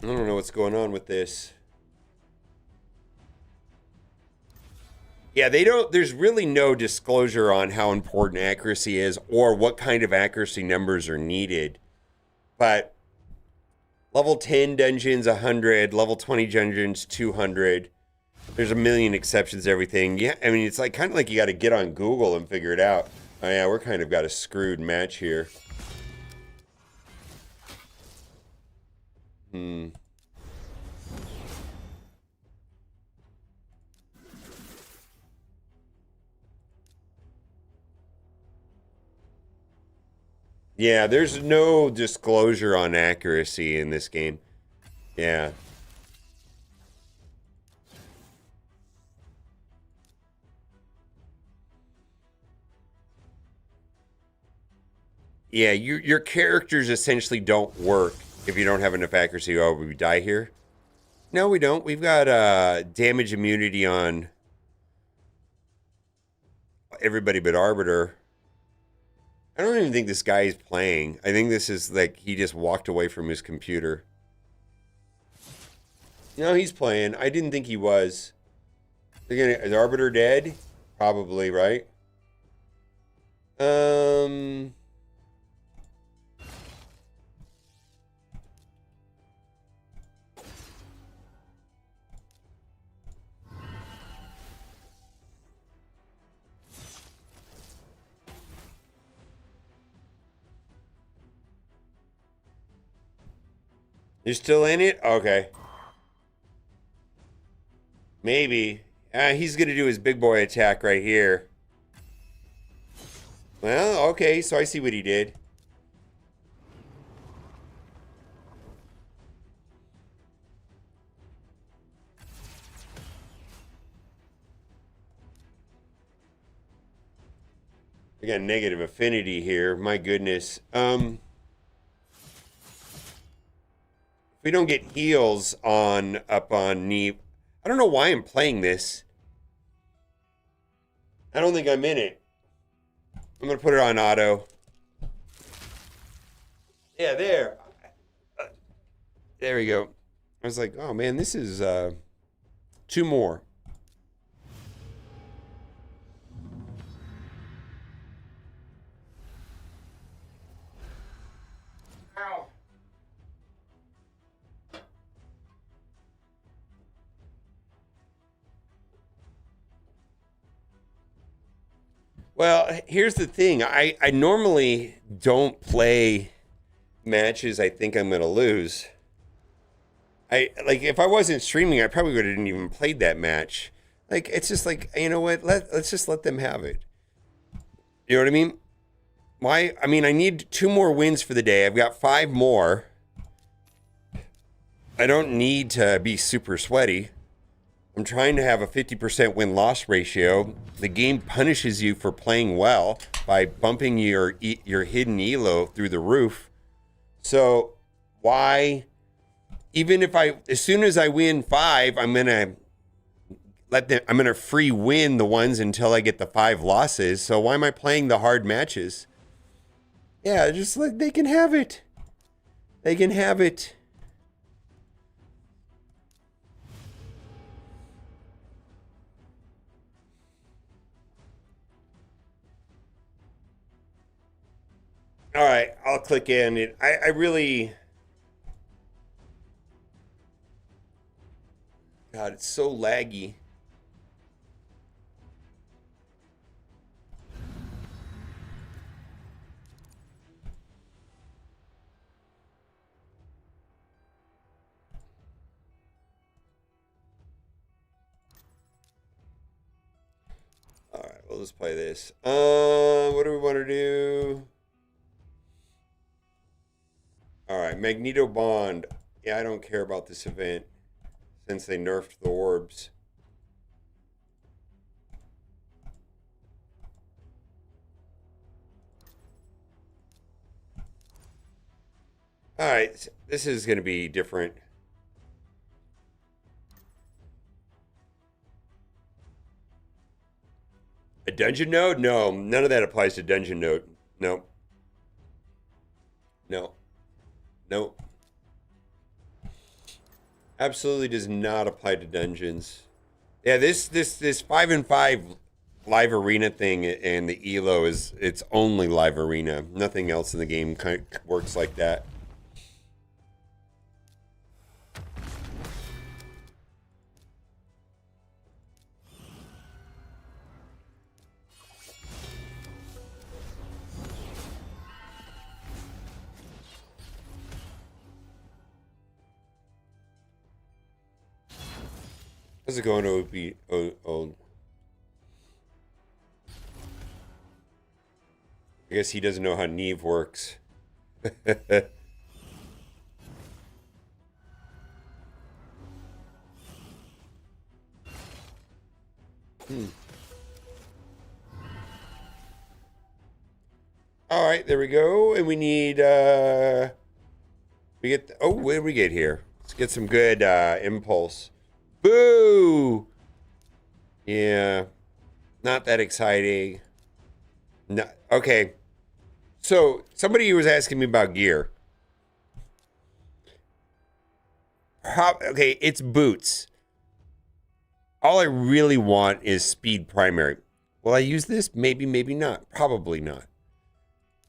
I don't know what's going on with this. Yeah, they don't, there's really no disclosure on how important accuracy is or what kind of accuracy numbers are needed. But level 10 dungeons, 100. Level 20 dungeons, 200. There's a million exceptions to everything. Yeah, I mean, it's like kind of like you got to get on Google and figure it out. Oh, yeah, we're kind of got a screwed match here. Yeah, there's no disclosure on accuracy in this game. Yeah. Yeah, your characters essentially don't work if you don't have enough accuracy. Oh, we die here? No, we don't. We've got damage immunity on everybody but Arbiter. I don't even think this guy is playing. I think this is like he just walked away from his computer. No, he's playing. I didn't think he was. Is Arbiter dead? Probably, right? You're still in it? Okay. Maybe. He's going to do his big boy attack right here. Well, okay, so I see what he did. I got negative affinity here. My goodness. If we don't get heals up on Neve, I don't know why I'm playing this. I don't think I'm in it. I'm gonna put it on auto. Yeah, there. There we go. I was like, oh man, this is 2 more. Ow. Well, here's the thing. I normally don't play matches I think I'm gonna lose. Like if I wasn't streaming, I probably would have didn't even played that match. Like it's just like, you know what? Let's just let them have it. You know what I mean? I mean, I need 2 more wins for the day. I've got 5 more. I don't need to be super sweaty. I'm trying to have a 50% win-loss ratio. The game punishes you for playing well by bumping your hidden elo through the roof. So why, even if as soon as I win 5, I'm gonna free win the ones until I get the 5 losses. So why am I playing the hard matches? Yeah, just like they can have it. They can have it. All right, I'll click in. I really... God, it's so laggy. All right, we'll just play this. What do we want to do? All right, Magneto Bond. Yeah, I don't care about this event since they nerfed the orbs. All right, this is going to be different. A dungeon node? No, none of that applies to dungeon node. No. No. No. Absolutely does not apply to dungeons. Yeah, this 5-and-5 live arena thing and the elo it's only live arena. Nothing else in the game kind of works like that. How's it going, old? I guess he doesn't know how Neve works. All right, there we go. And we need, what did we get here? Let's get some good impulse. Boo! Yeah, not that exciting. No, okay. So, somebody was asking me about gear. Okay, it's boots. All I really want is speed primary. Will I use this? Maybe, maybe not. Probably not.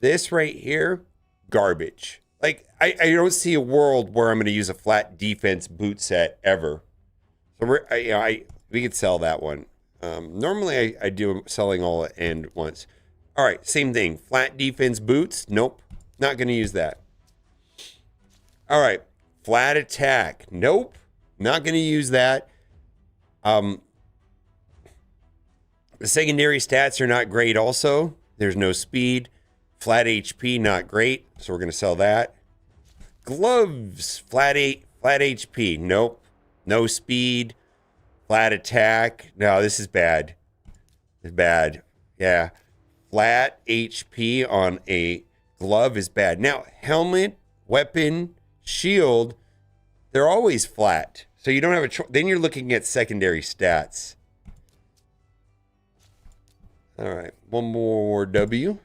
This right here, garbage. Like, I don't see a world where I'm going to use a flat defense boot set ever. So we could sell that one. Normally I do selling all at end once. All right, same thing. Flat defense boots. Nope, not going to use that. All right, flat attack. Nope, not going to use that. The secondary stats are not great. Also, there's no speed. Flat HP, not great. So we're going to sell that. Gloves, flat HP. Nope. No speed, flat attack. No, this is bad. It's bad. Yeah. flat HP on a glove is bad. Now, helmet, weapon, shield, they're always flat. So you don't have a choice. Then you're looking at secondary stats. All right, one more W.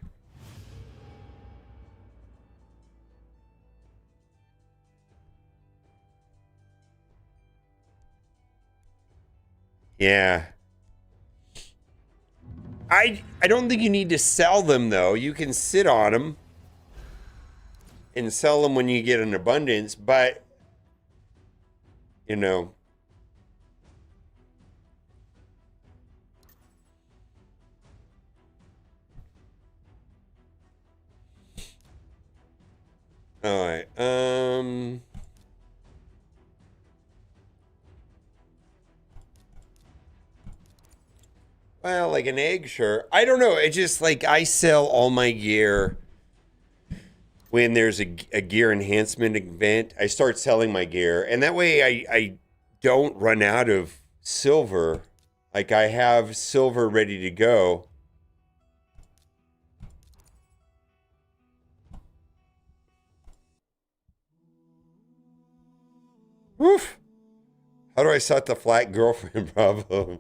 Yeah. I don't think you need to sell them, though. You can sit on them and sell them when you get an abundance, but, you know. All right. Well, like an egg, sure. I don't know. It's just like I sell all my gear when there's a gear enhancement event. I start selling my gear, and that way I don't run out of silver. Like I have silver ready to go. Woof. How do I set the flat girlfriend problem?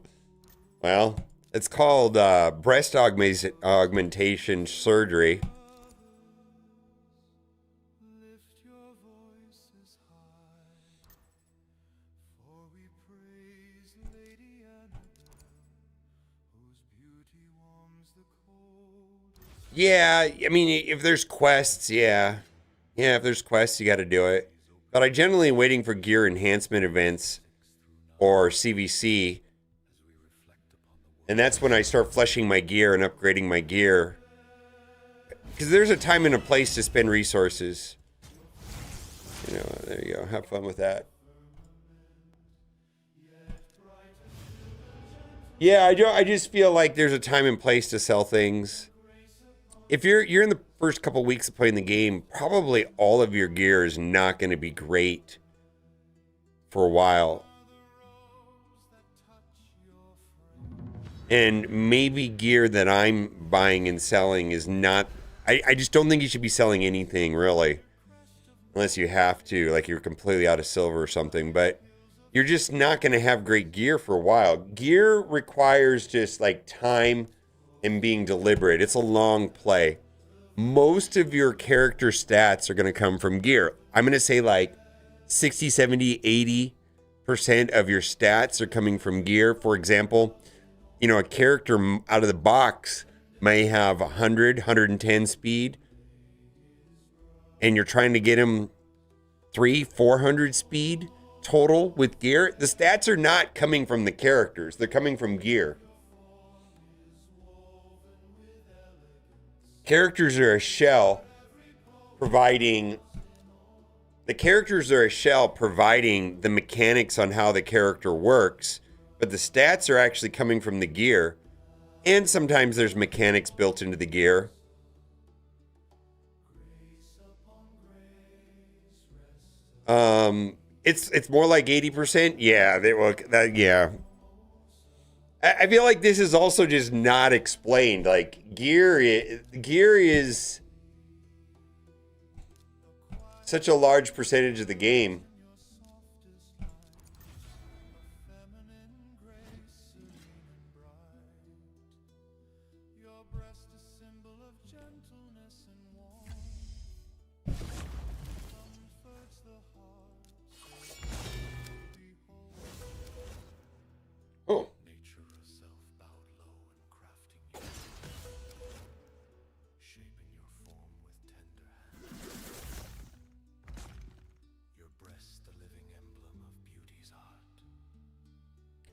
Well, it's called breast augmentation surgery. Yeah, I mean, if there's quests, yeah. Yeah, if there's quests, you got to do it. But I generally am waiting for gear enhancement events or CVC. And that's when I start fleshing my gear and upgrading my gear. Because there's a time and a place to spend resources. You know, there you go. Have fun with that. Yeah, I just feel like there's a time and place to sell things. If you're in the first couple weeks of playing the game, probably all of your gear is not going to be great for a while. And maybe gear that I'm buying and selling is not... I just don't think you should be selling anything, really. Unless you have to, like you're completely out of silver or something. But you're just not going to have great gear for a while. Gear requires just like time and being deliberate. It's a long play. Most of your character stats are going to come from gear. I'm going to say like 60, 70, 80% of your stats are coming from gear. For example, you know, a character out of the box may have 100, 110 speed, and you're trying to get him 300, 400 speed total with gear. The stats are not coming from the characters. They're coming from gear. Characters are a shell providing... The characters are a shell providing the mechanics on how the character works, but the stats are actually coming from the gear. And sometimes there's mechanics built into the gear. It's more like 80%. Yeah, yeah. I feel like this is also just not explained. Like gear is such a large percentage of the game. Oh.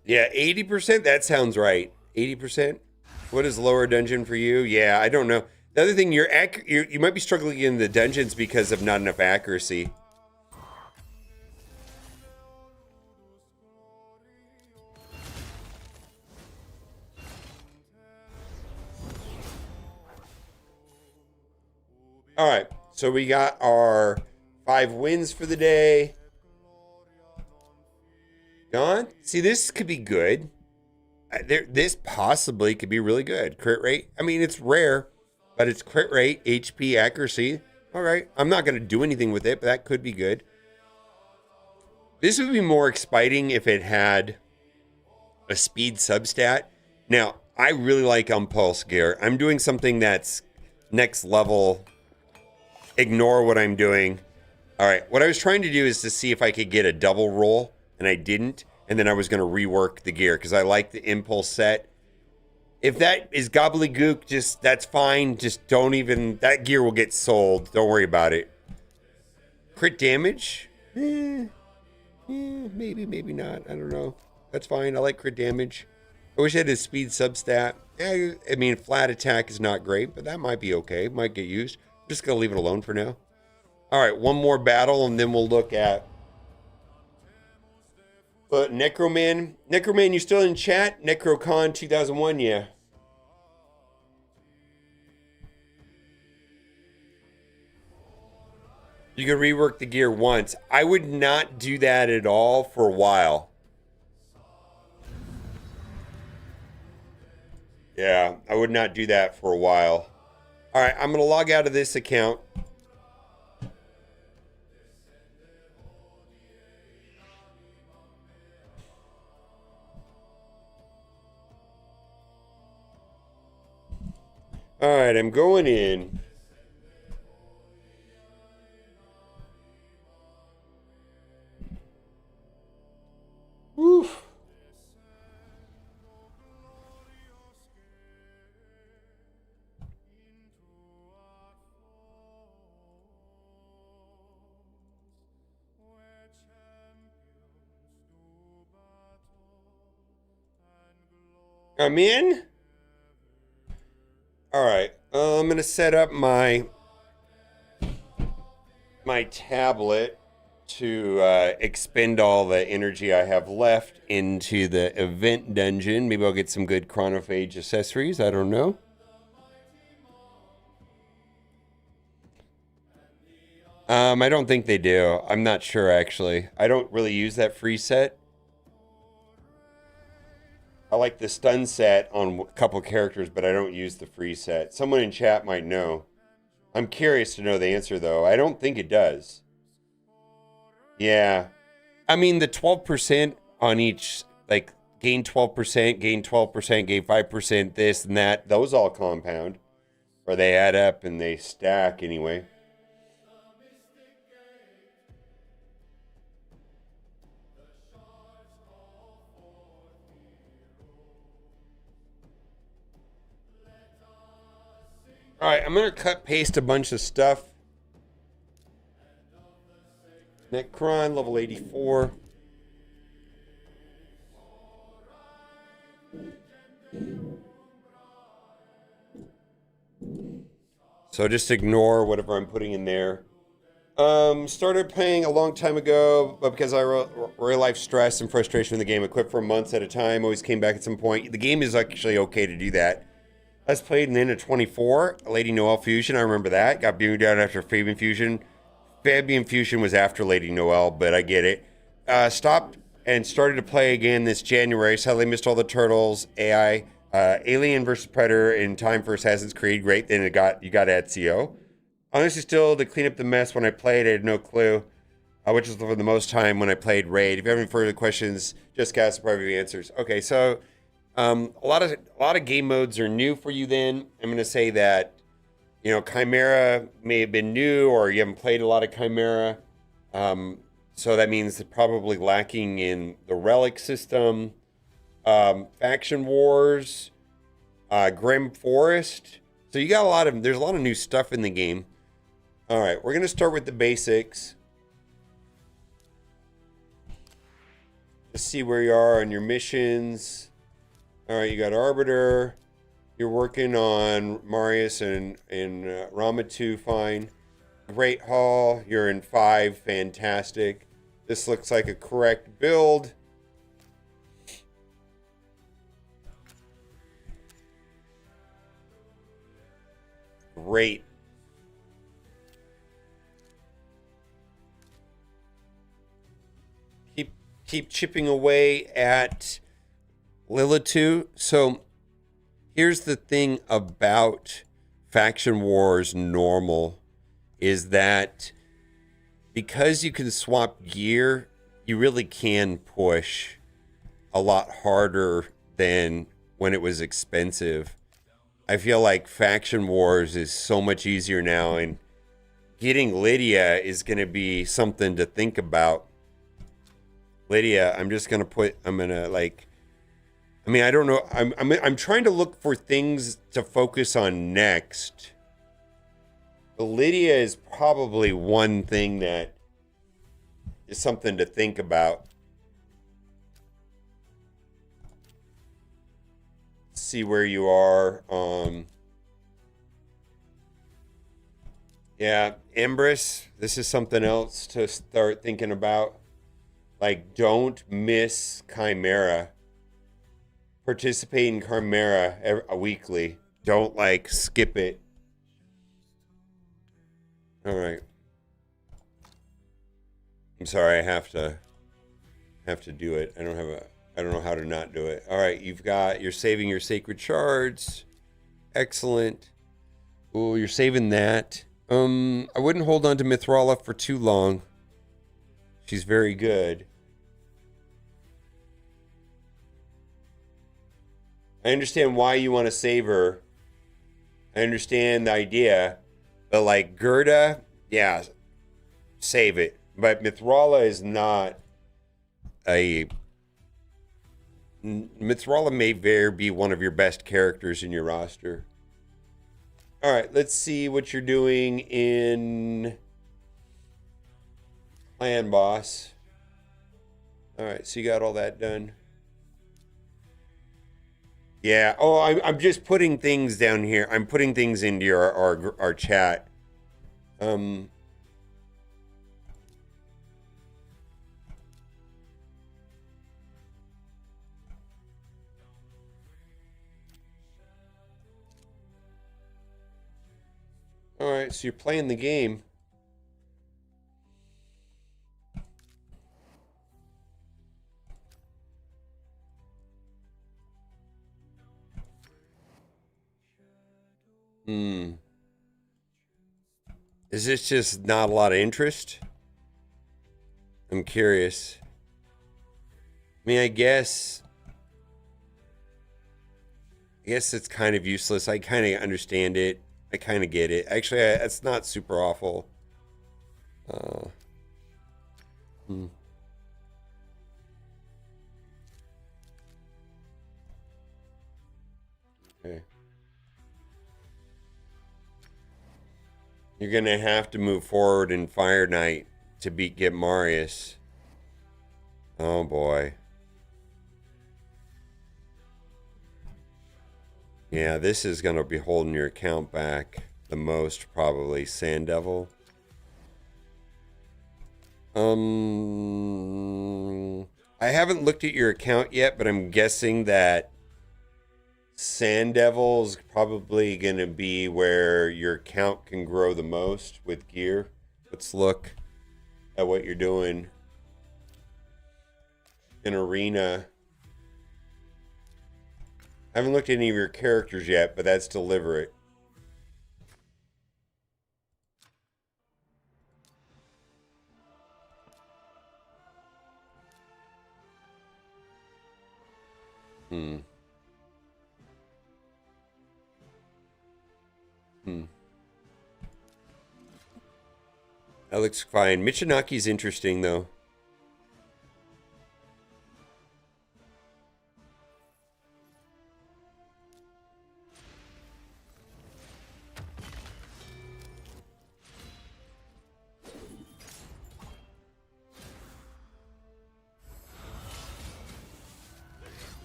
Yeah, 80%? That sounds right. 80%? What is lower dungeon for you? Yeah, I don't know. The other thing, you might be struggling in the dungeons because of not enough accuracy. All right, so we got our 5 wins for the day. Gone? See, this could be good. This possibly could be really good. Crit rate. I mean, it's rare, but it's crit rate, HP, accuracy. All right. I'm not going to do anything with it, but that could be good. This would be more exciting if it had a speed substat. Now, I really like Impulse gear. I'm doing something that's next level. Ignore what I'm doing. All right. What I was trying to do is to see if I could get a double roll, and I didn't. And then I was going to rework the gear because I like the Impulse set. If that is gobbledygook, just that's fine. Just don't even... That gear will get sold. Don't worry about it. Crit damage? Maybe, maybe not. I don't know. That's fine. I like crit damage. I wish I had a speed substat. I mean, flat attack is not great, but that might be okay. Might get used. I'm just going to leave it alone for now. All right, one more battle, and then we'll look at... But Necroman, you still in chat? Necrocon 2001, yeah. You can rework the gear once. I would not do that at all for a while. Yeah, I would not do that for a while. All right, I'm going to log out of this account. All right, I'm going in. Woof. I'm in. All right, I'm gonna set up my tablet to expend all the energy I have left into the event dungeon. Maybe I'll get some good chronophage accessories. I don't know. I don't think they do. I'm not sure, actually. I don't really use that free set. I like the stun set on a couple characters, but I don't use the free set. Someone in chat might know. I'm curious to know the answer, though. I don't think it does. Yeah. I mean, the 12% on each, like, gain 12%, gain 12%, gain 5%, this and that, those all compound. Or they add up and they stack anyway. All right, I'm going to cut paste a bunch of stuff. Necron, level 84. So just ignore whatever I'm putting in there. Started playing a long time ago, but because I real life stress and frustration in the game, I quit for months at a time, always came back at some point. The game is actually okay to do that. I was played in the end of 24, Lady Noelle Fusion, I remember that. Got beamed down after Fabian Fusion. Fabian Fusion was after Lady Noelle, but I get it. Stopped and started to play again this January. Sadly missed all the Turtles, AI, Alien vs. Predator in time for Assassin's Creed. Great, then you got Ezio. Honestly, still, to clean up the mess when I played, I had no clue, which is for the most time when I played Raid. If you have any further questions, just cast the private answers. Okay, so a lot of game modes are new for you then. I'm going to say that, you know, Chimera may have been new or you haven't played a lot of Chimera. So that means they're probably lacking in the Relic system, Faction Wars, Grim Forest. So you got there's a lot of new stuff in the game. All right, we're going to start with the basics. Let's see where you are on your missions. All right, you got Arbiter. You're working on Marius and Ramatu, fine. Great Hall, you're in 5, fantastic. This looks like a correct build. Great. Keep chipping away at Lilitu. So here's the thing about Faction Wars normal is that because you can swap gear, you really can push a lot harder than when it was expensive. I feel like Faction Wars is so much easier now, and getting Lydia is going to be something to think about. Lydia, I'm just going to put, I'm going to like, I mean, I don't know. I'm trying to look for things to focus on next. But Lydia is probably one thing that is something to think about. See where you are. Yeah, Empress, this is something else to start thinking about. Like, don't miss Chimera. Participate in Chimera weekly. Don't, like, skip it. All right. I'm sorry, I have to do it. I don't know how to not do it. All right, you're saving your sacred shards. Excellent. Oh, you're saving that. I wouldn't hold on to Mithrala for too long. She's very good. I understand why you want to save her. I understand the idea. But like Gerda, yeah, save it. But Mithrala is not a... Mithrala may very be one of your best characters in your roster. All right, let's see what you're doing in Clan Boss. All right, so you got all that done. Yeah. Oh, I'm just putting things down here. I'm putting things into our chat. All right, so you're playing the game. Is this just not a lot of interest? I'm curious. I mean, I guess it's kind of useless. I kind of understand it. I kind of get it. Actually, it's not super awful. Okay. You're going to have to move forward in Fire Knight to get Marius. Oh, boy. Yeah, this is going to be holding your account back the most, probably. Sand Devil. I haven't looked at your account yet, but I'm guessing that Sand Devil's probably going to be where your account can grow the most with gear. Let's look at what you're doing in Arena. I haven't looked at any of your characters yet, but that's deliberate. That looks fine. Michinaki's interesting, though.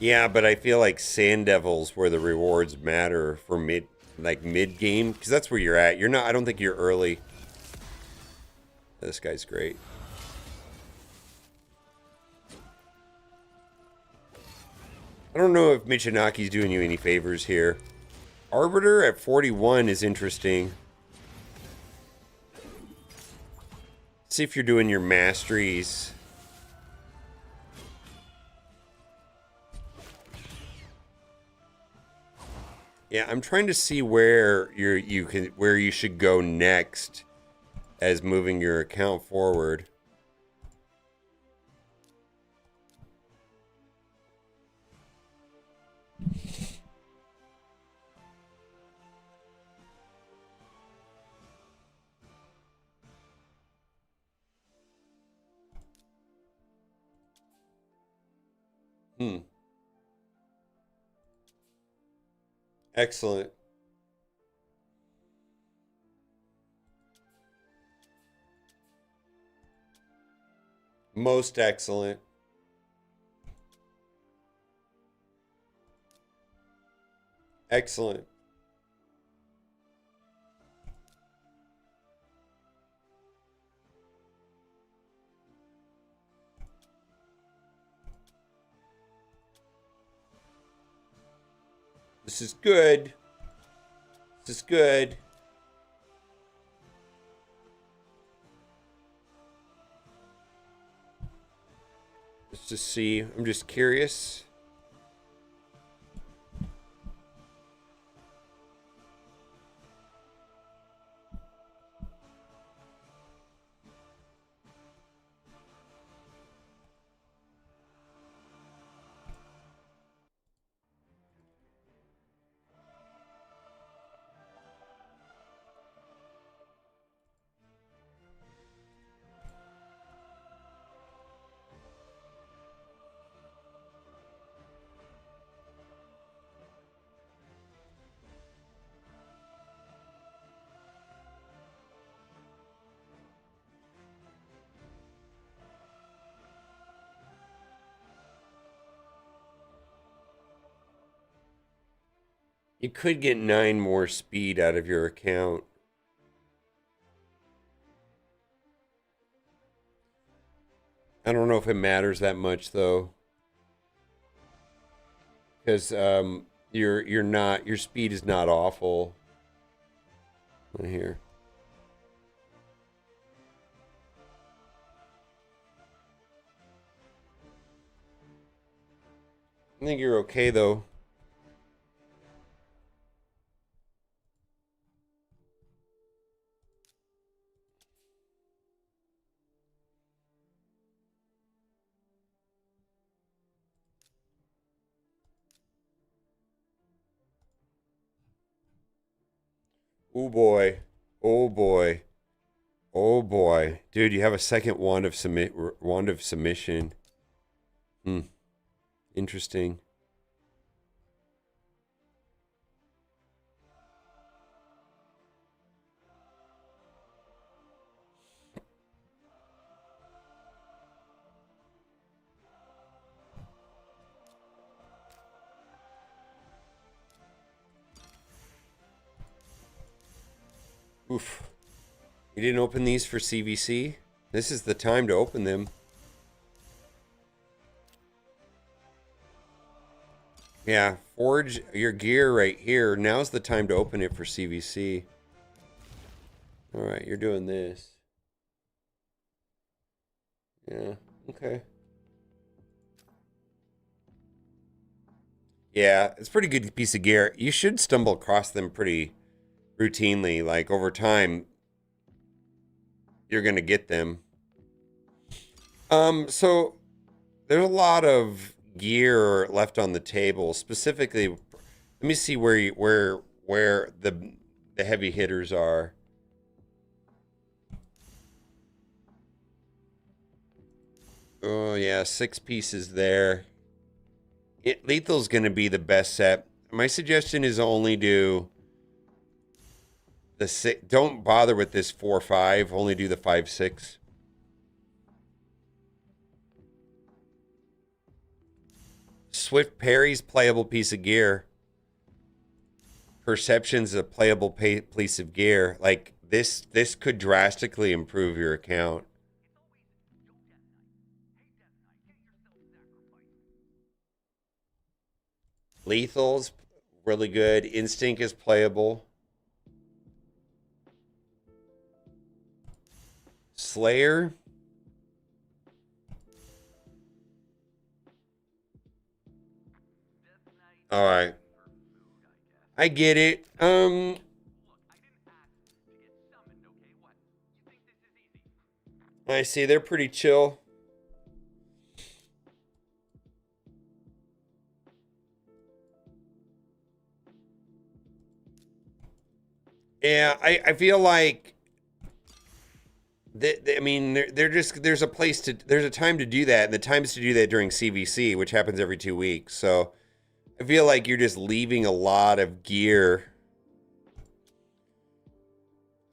Yeah, but I feel like Sand Devil's where the rewards matter for mid game, because that's where you're at. You're not. I don't think you're early. This guy's great. I don't know if Michinaki's doing you any favors here. Arbiter at 41 is interesting. See if you're doing your masteries. Yeah, I'm trying to see where where you should go next as moving your account forward. Hmm. Excellent. Most excellent. Excellent. This is good. This is good. Let's just see. I'm just curious. You could get 9 more speed out of your account. I don't know if it matters that much though, because you're not your speed is not awful. Right here. I think you're okay though. Oh boy. Oh boy. Oh boy. Dude, you have a second wand of submission. Hmm. Interesting. Oof. You didn't open these for CVC? This is the time to open them. Yeah, forge your gear right here. Now's the time to open it for CVC. All right, you're doing this. Yeah, okay. Yeah, it's a pretty good piece of gear. You should stumble across them pretty routinely. Like over time, you're gonna get them. So there's a lot of gear left on the table. Specifically, let me see where the heavy hitters are. Oh yeah, 6 pieces there. Lethal's gonna be the best set. My suggestion is only do the 6. Don't bother with this 4-5. Only do the 5-6. Swift Parry's playable piece of gear. Perception's a playable piece of gear. Like this could drastically improve your account. Lethal's really good. Instinct is playable. Slayer. All right. I get it. I see. They're pretty chill. Yeah, I feel like I mean, they're just there's a time to do that, and the time is to do that during CVC, which happens every 2 weeks. So I feel like you're just leaving a lot of gear.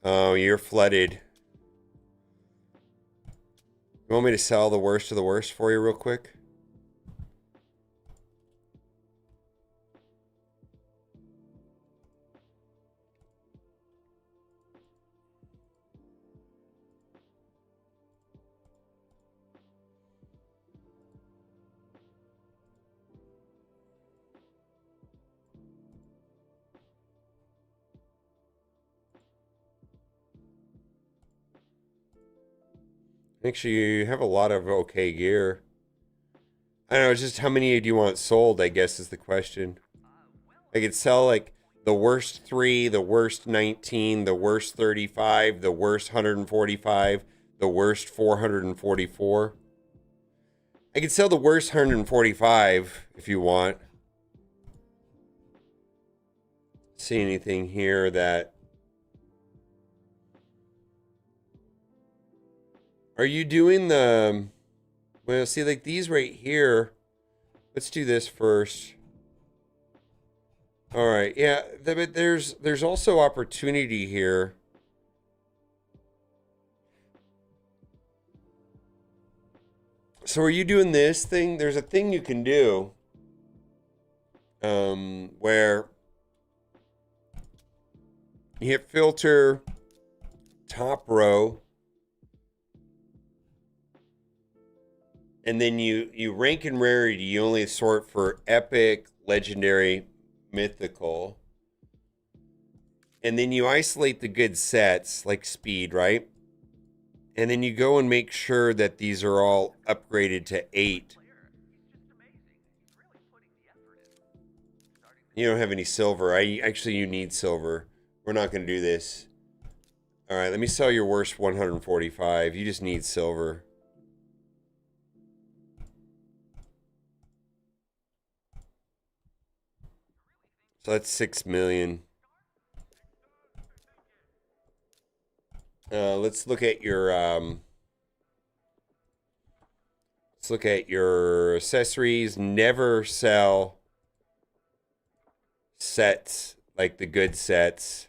Oh, you're flooded. You want me to sell the worst of the worst for you real quick? Actually, you have a lot of okay gear. I don't know, it's just how many do you want sold, I guess is the question. I could sell like the worst 3, the worst 19, the worst 35, the worst 145, the worst 444. I could sell the worst 145 if you want. See anything here that... Are you doing the... Well, see, like these right here. Let's do this first. All right, yeah, but there's also opportunity here. So are you doing this thing? There's a thing you can do where you hit filter, top row, and then you rank in rarity. You only sort for epic, legendary, mythical. And then you isolate the good sets, like speed, right? And then you go and make sure that these are all upgraded to 8. You don't have any silver. Actually, you need silver. We're not going to do this. All right, let me sell your worst 145. You just need silver. So that's 6 million. Let's look at your accessories. Never sell sets like the good sets.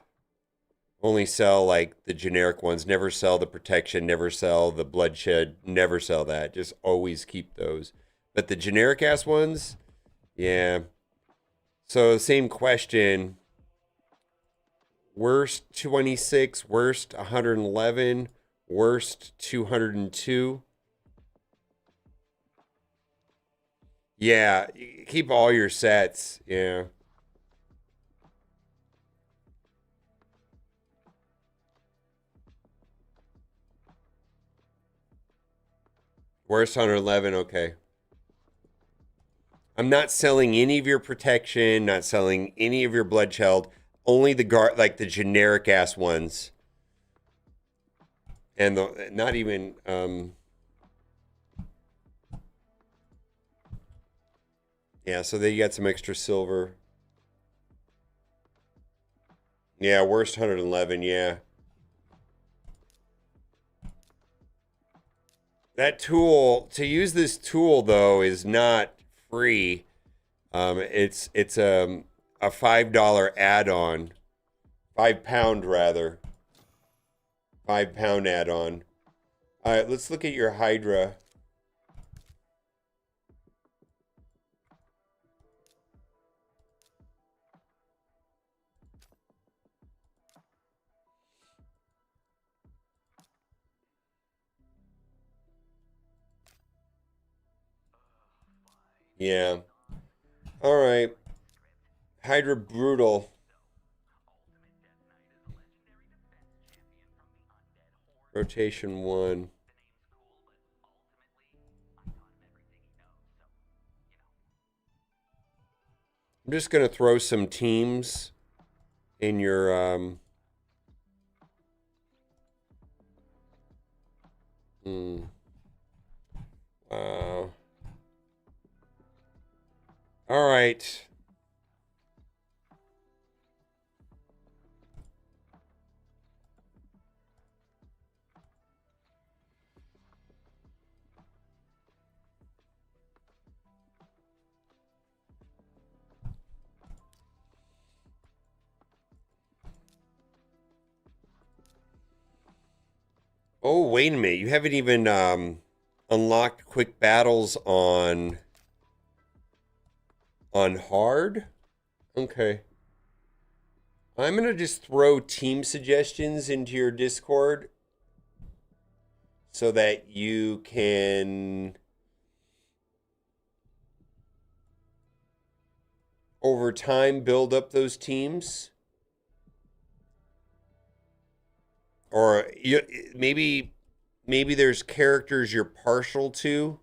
Only sell like the generic ones. Never sell the protection. Never sell the bloodshed. Never sell that. Just always keep those. But the generic ass ones, yeah. So same question. Worst 26, worst 111, worst 202. Yeah, keep all your sets. Yeah. Worst 111, okay. I'm not selling any of your protection, not selling any of your bloodshed, only the like the generic ass ones. And the not even yeah, so they got some extra silver. Yeah, worst 111, yeah. That tool, to use this tool though, is not free. It's a $5 add-on. £5 rather. £5 add-on. All right, let's look at your Hydra. Yeah. All right. Hydra Brutal. Rotation 1. I'm just going to throw some teams in your wow. All right. Oh, wait a minute. You haven't even unlocked quick battles on hard? Okay. I'm going to just throw team suggestions into your Discord so that you can over time build up those teams. Or you, maybe there's characters you're partial to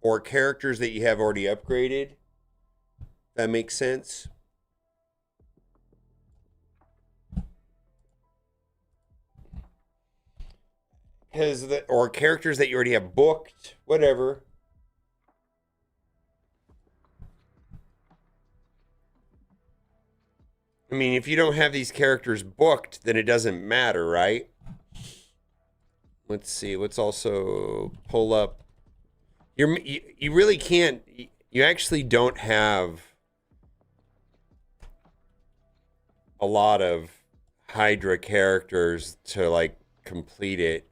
or characters that you have already upgraded. That makes sense. Or characters that you already have booked, whatever. I mean, if you don't have these characters booked, then it doesn't matter, right? Let's see. Let's also pull up. You really can't. You actually don't have a lot of Hydra characters to like complete it.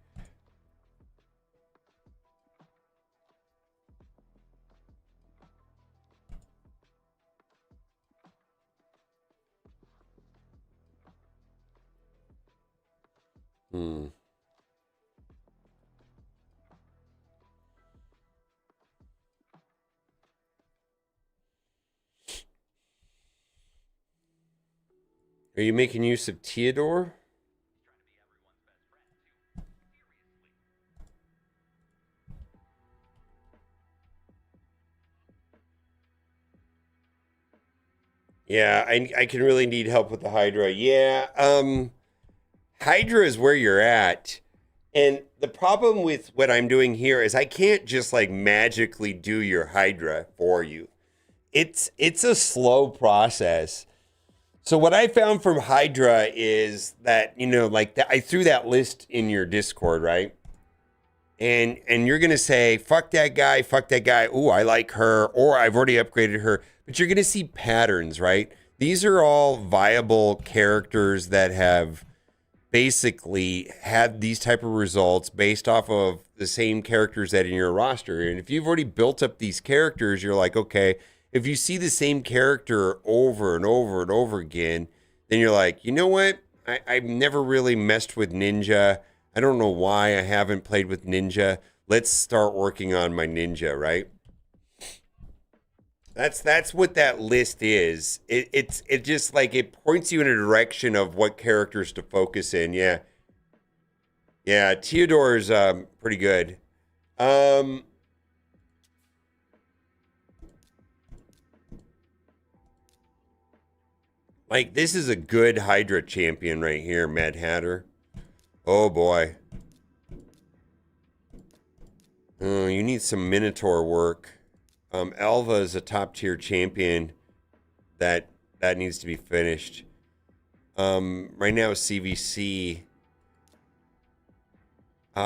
Hmm. Are you making use of Theodore? Yeah, I can really need help with the Hydra. Yeah, Hydra is where you're at. And the problem with what I'm doing here is I can't just like magically do your Hydra for you. It's a slow process. So what I found from Hydra is that, you know, like I threw that list in your Discord, right? And you're gonna say, fuck that guy, fuck that guy. Oh, I like her, or I've already upgraded her. But you're gonna see patterns, right? These are all viable characters that have basically had these type of results based off of the same characters that in your roster. And if you've already built up these characters, you're like, okay, if you see the same character over and over and over again, then you're like, you know what? I've never really messed with Ninja. I don't know why I haven't played with Ninja. Let's start working on my Ninja, right? That's what that list is. It just like it points you in a direction of what characters to focus in. Yeah, yeah. Theodore's pretty good. Um, like this is a good Hydra champion right here, Mad Hatter. Oh boy. Oh, you need some Minotaur work. Alva is a top tier champion that needs to be finished. Right now CVC.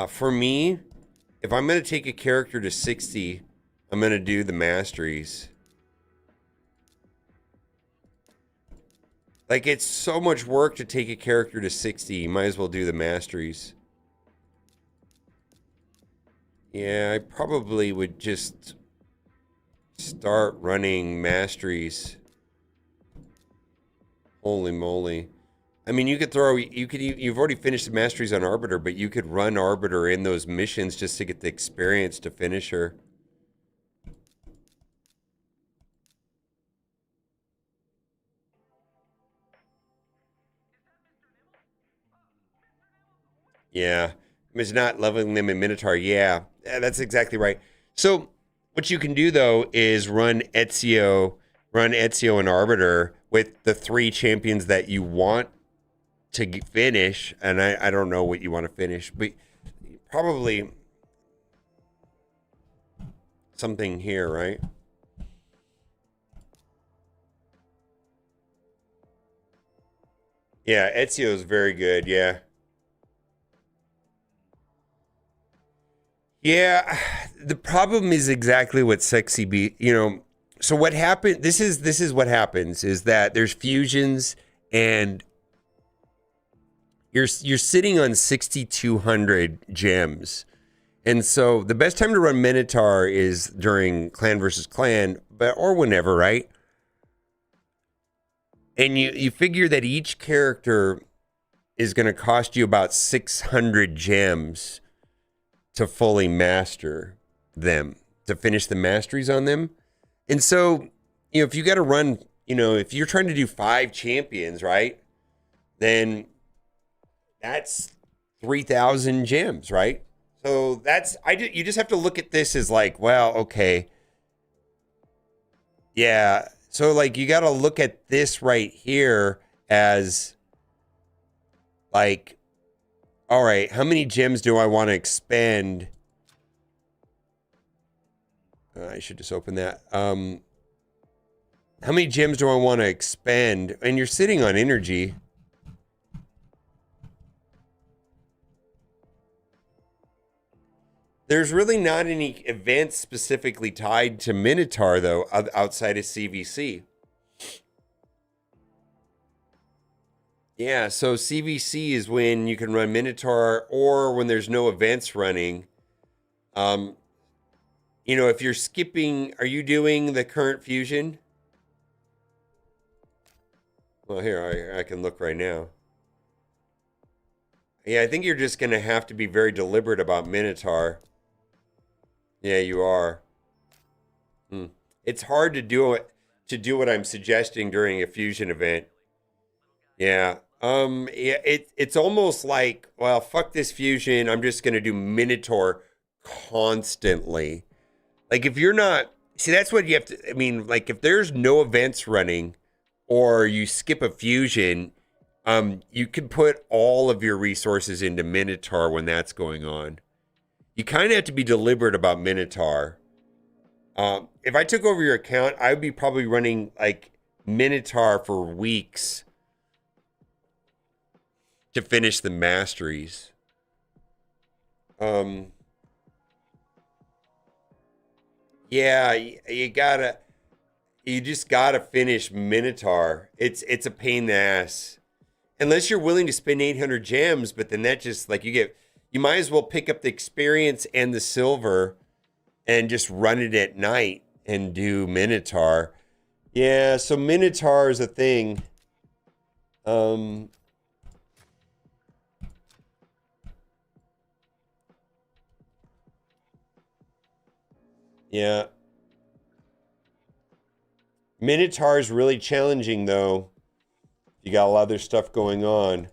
For me, if I'm gonna take a character to 60, I'm gonna do the masteries. Like it's so much work to take a character to 60. You might as well do the masteries. Yeah, I probably would just start running masteries. Holy moly. I mean, you've already finished the masteries on Arbiter, but you could run Arbiter in those missions just to get the experience to finish her. Yeah. It's not leveling them in Minotaur. Yeah, that's exactly right. So what you can do though is run run Ezio and Arbiter with the 3 champions that you want to finish, and I don't know what you want to finish, but probably something here, right? Yeah, Ezio is very good, yeah. Yeah, the problem is exactly what Sexy B, so what happened, this is what happens is that there's fusions and you're sitting on 6,200 gems. And so the best time to run Minotaur is during clan versus clan, or whenever, right? And you figure that each character is going to cost you about 600 gems to fully master them, to finish the masteries on them. And so, if you got to run, if you're trying to do 5 champions, right? Then that's 3,000 gems, right? So you just have to look at this as like, well, okay. Yeah. So like you got to look at this right here as like, all right, how many gems do I want to expend? I should just open that. How many gems do I want to expend? And you're sitting on energy. There's really not any events specifically tied to Minotaur, though, outside of CVC. Yeah, so CVC is when you can run Minotaur, or when there's no events running. If you're skipping, are you doing the current fusion? Well, here, I can look right now. Yeah, I think you're just going to have to be very deliberate about Minotaur. Yeah, you are. It's hard to do what I'm suggesting during a fusion event. Yeah. Yeah, it's almost like, well, fuck this fusion. I'm just gonna do Minotaur constantly. Like if you're not, see, that's what you have to. I mean, like if there's no events running, or you skip a fusion, you can put all of your resources into Minotaur when that's going on. You kind of have to be deliberate about Minotaur. If I took over your account, I would be probably running like Minotaur for weeks to finish the masteries. Yeah, you just gotta finish Minotaur. It's a pain in the ass. Unless you're willing to spend 800 gems, but then that just like you might as well pick up the experience and the silver and just run it at night and do Minotaur. Yeah, so Minotaur is a thing. Yeah. Minotaur is really challenging though. You got a lot of other stuff going on.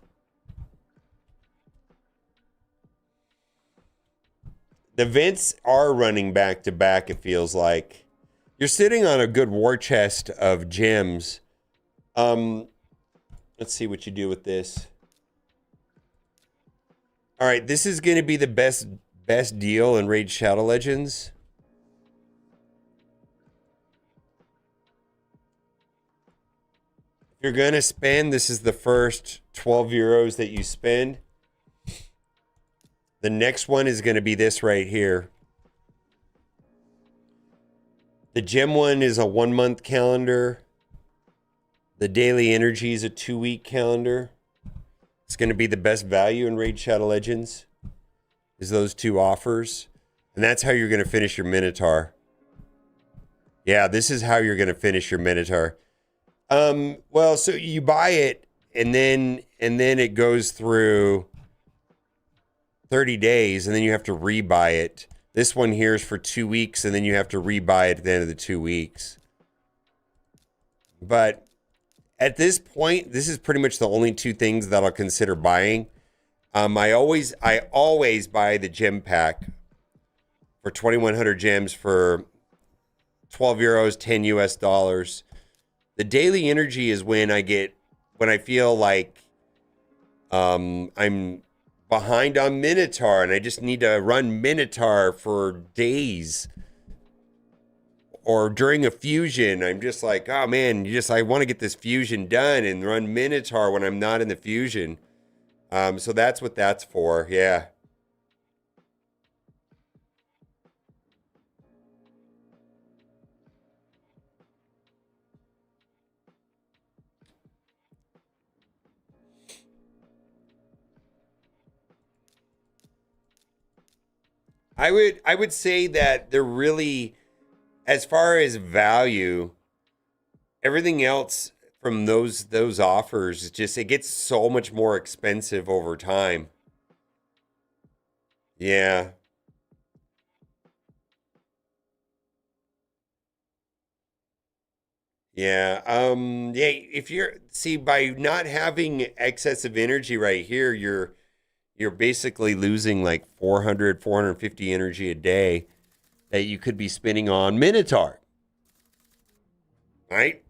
The events are running back to back, it feels like. You're sitting on a good war chest of gems. Let's see what you do with this. All right, this is going to be the best deal in Raid Shadow Legends. If you're going to spend, this is the first 12 euros that you spend. The next one is going to be this right here. The gem one is a 1-month calendar. The daily energy is a 2-week calendar. It's going to be the best value in Raid Shadow Legends, is those 2 offers. And that's how you're going to finish your Minotaur. Yeah, this is how you're going to finish your Minotaur. Well, so you buy it and then it goes through 30 days and then you have to rebuy it. This one here is for 2 weeks and then you have to rebuy it at the end of the 2 weeks. But at this point, this is pretty much the only 2 things that I'll consider buying. I always buy the gem pack for 2,100 gems for 12 euros, 10 US dollars. The daily energy is when I feel like I'm behind on Minotaur and I just need to run Minotaur for days. Or during a fusion, I'm just like, oh man, I want to get this fusion done and run Minotaur when I'm not in the fusion. So that's what that's for. Yeah. I would say that they're really, as far as value, everything else from those offers, just it gets so much more expensive over time. Yeah. Yeah. Yeah, if you're see by not having excessive energy right here, you're basically losing like 450 energy a day that you could be spending on Minotaur. Right?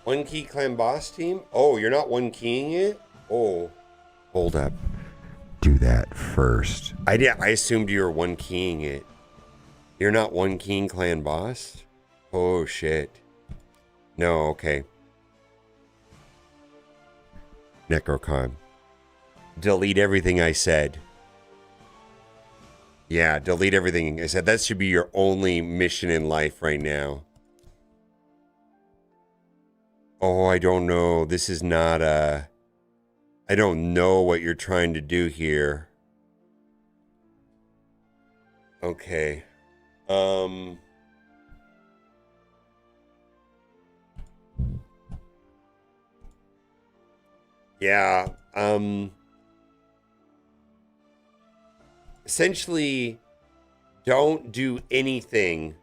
One key clan boss team? Oh, you're not one keying it? Oh. Hold up. Do that first. I assumed you were one keying it. You're not one keying clan boss? Oh shit. No, okay. Necron. Delete everything I said. Yeah, delete everything I said. That should be your only mission in life right now. Oh, I don't know. This is not a... I don't know what you're trying to do here. Okay. Yeah. Essentially, don't do anything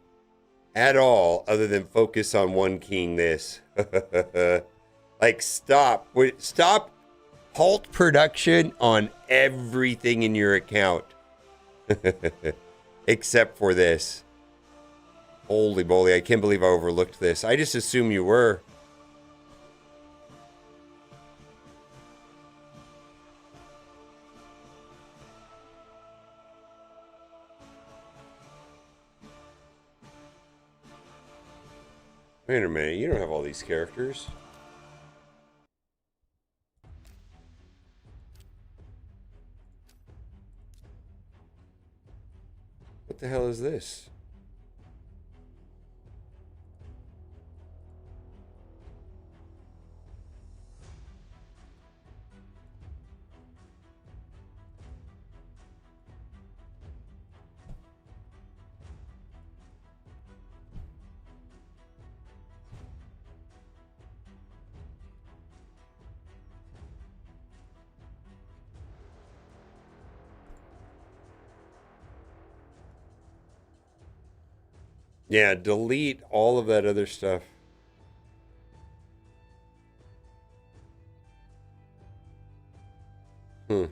at all other than focus on one keying this. Like, stop. Stop. Halt production on everything in your account. Except for this. Holy moly, I can't believe I overlooked this. I just assumed you were. Wait a minute, you don't have all these characters. What the hell is this? Yeah, delete all of that other stuff. Hmm.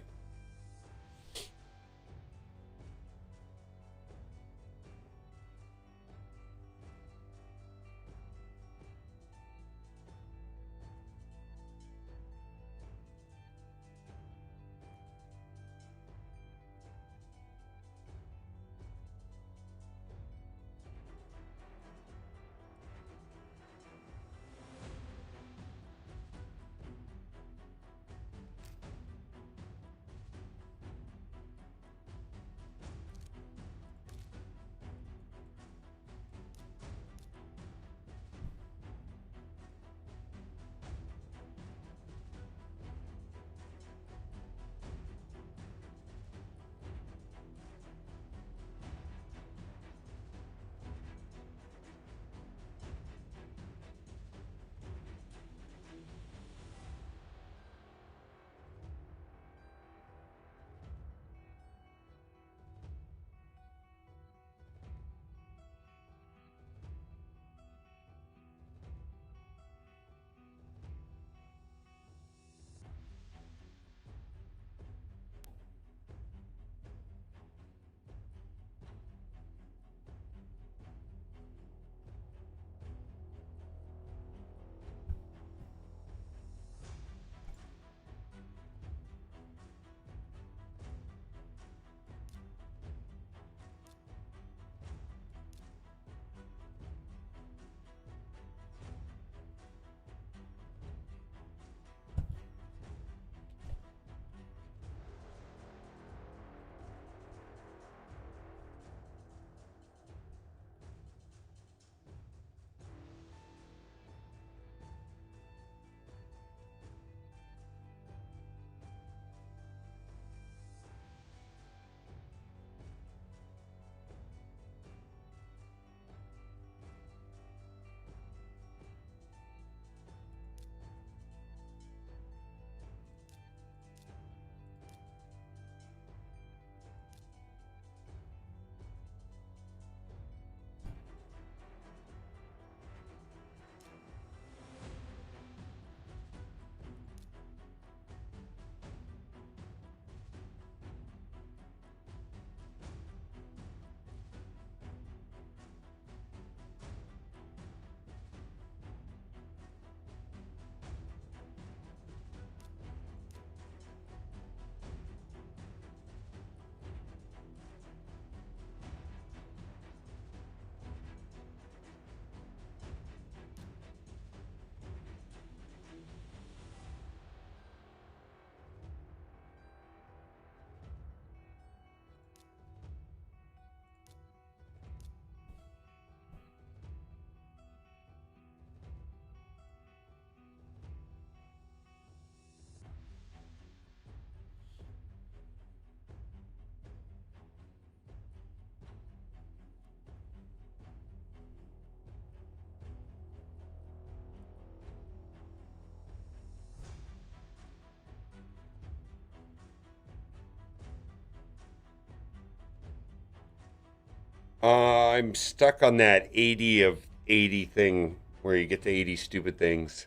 I'm stuck on that 80 of 80 thing where you get the 80 stupid things.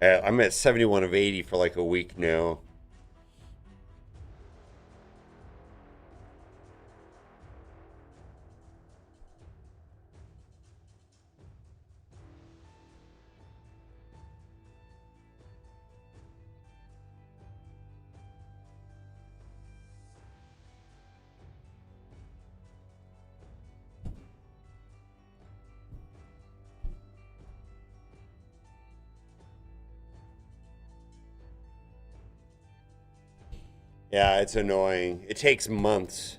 I'm at 71 of 80 for like a week now. Yeah, it's annoying. It takes months.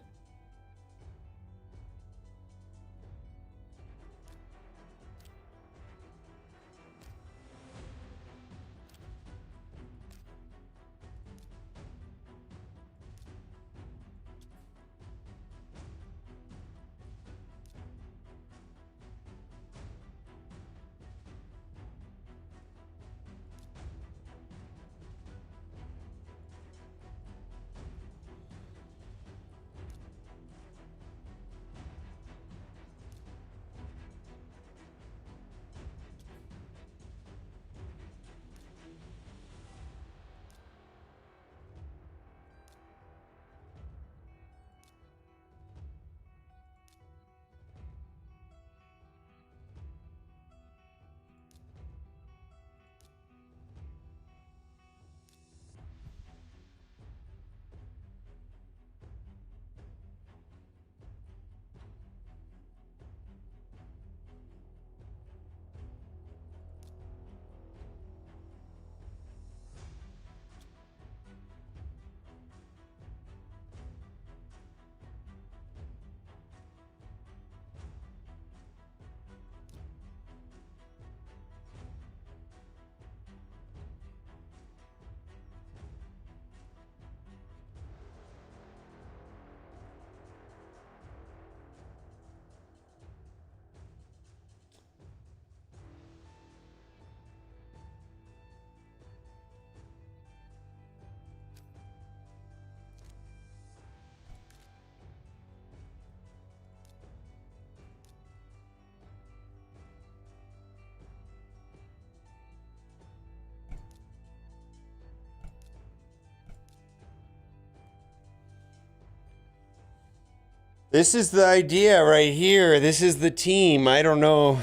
This is the idea right here. This is the team. I don't know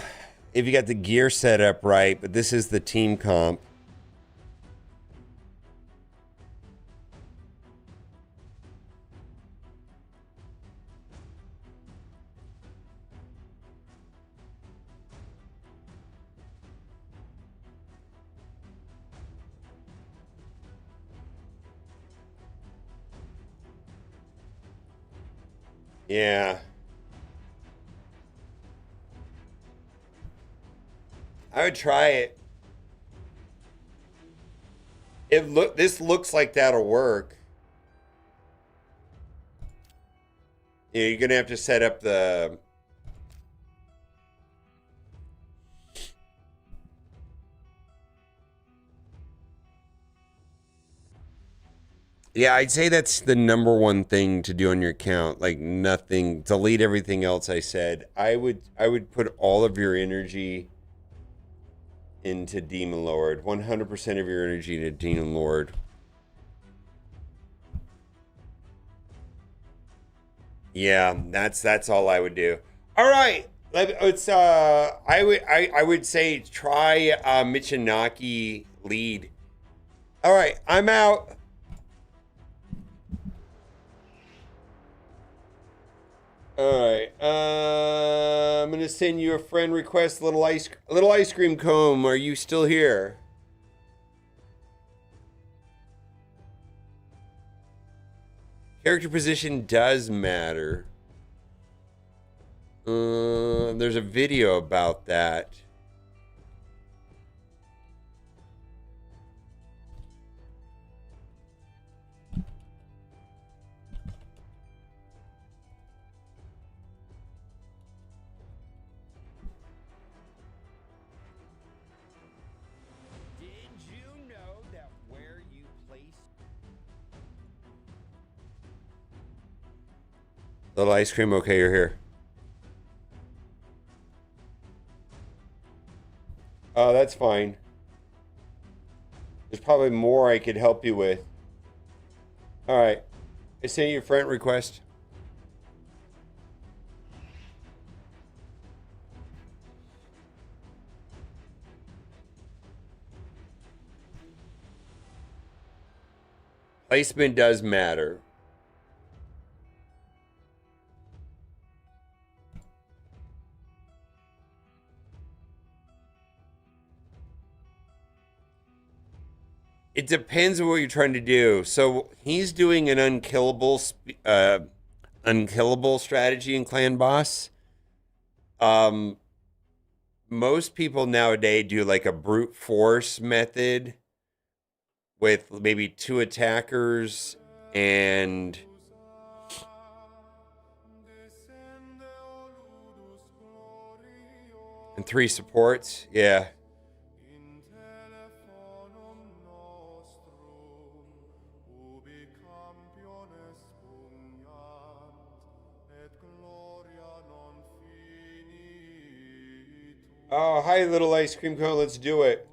if you got the gear set up right, but this is the team comp. Yeah. I would try it. This looks like that'll work. Yeah, you're gonna have to set up the. Yeah, I'd say that's the number one thing to do on your account. Like nothing, delete everything else I said. I would put all of your energy into Demon Lord. 100% of your energy into Demon Lord. Yeah, that's all I would do. All right. It's I would say try Michinaki lead. All right, I'm out. All right. I'm gonna send you a friend request. Little ice cream cone. Are you still here? Character position does matter. There's a video about that. Little ice cream. Okay, you're here. that's fine. There's probably more I could help you with. All right. I sent you a friend request. Placement does matter. It depends on what you're trying to do. So he's doing an unkillable strategy in Clan Boss. Most people nowadays do like a brute force method with maybe 2 attackers and 3 supports. Yeah. Oh, hi, little ice cream cone. Let's do it.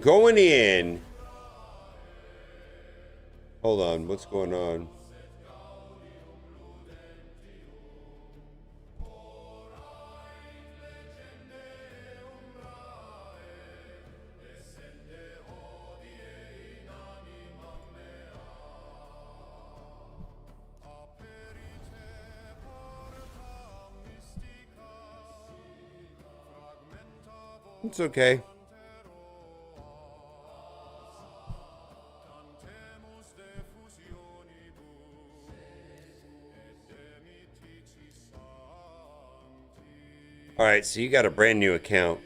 Going in. Hold on. What's going on? It's okay. All right, so you got a brand new account.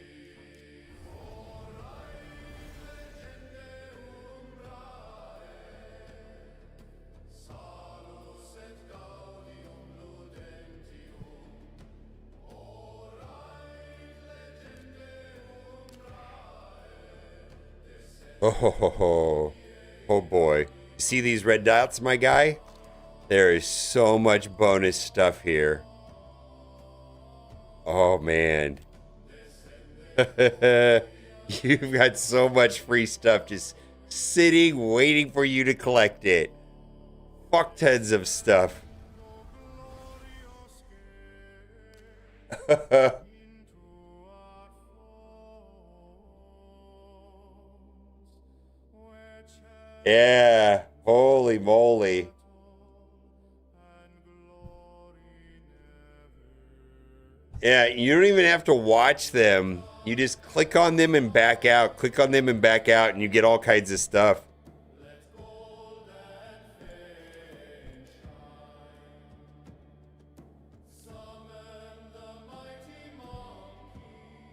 Oh, ho, ho, ho. Oh boy. See these red dots, my guy? There is so much bonus stuff here. Oh, man. You've got so much free stuff just sitting, waiting for you to collect it. Fuck tons of stuff. Yeah, holy moly. Yeah, you don't even have to watch them. You just click on them and back out, click on them and back out, and you get all kinds of stuff.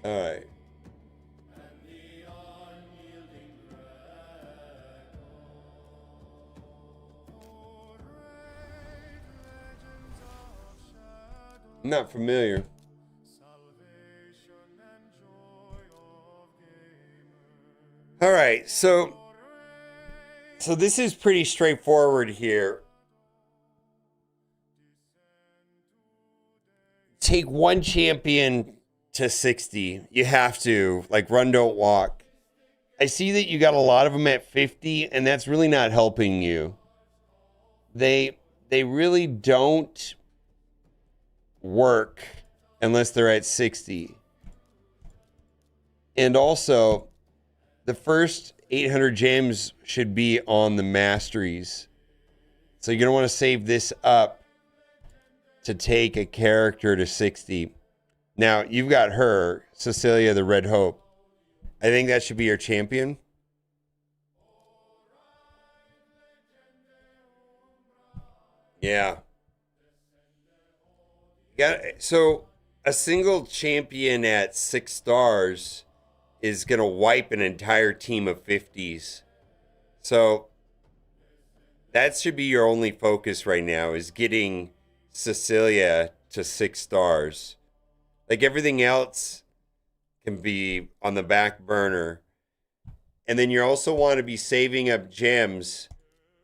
All right. I'm not familiar. All right, so this is pretty straightforward here. Take one champion to 60. You have to, like, run, don't walk. I see that you got a lot of them at 50, and that's really not helping you. They really don't work unless they're at 60. And also, the first 800 gems should be on the masteries. So you're going to want to save this up to take a character to 60. Now, you've got her, Cecilia the Red Hope. I think that should be your champion. Yeah. So a single champion at 6 stars is going to wipe an entire team of 50s. So that should be your only focus right now, is getting Cecilia to 6 stars. Like everything else can be on the back burner. And then you also want to be saving up gems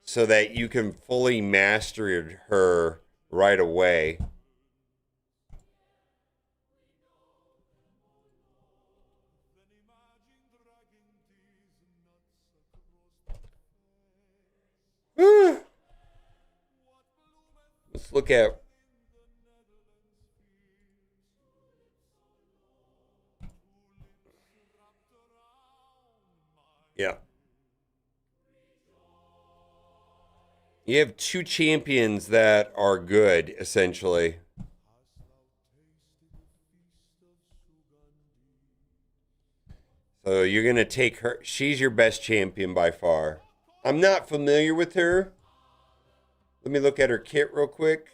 so that you can fully master her right away. Let's look at. Yeah. You have 2 champions that are good, essentially. So you're going to take her. She's your best champion by far. I'm not familiar with her. Let me look at her kit real quick.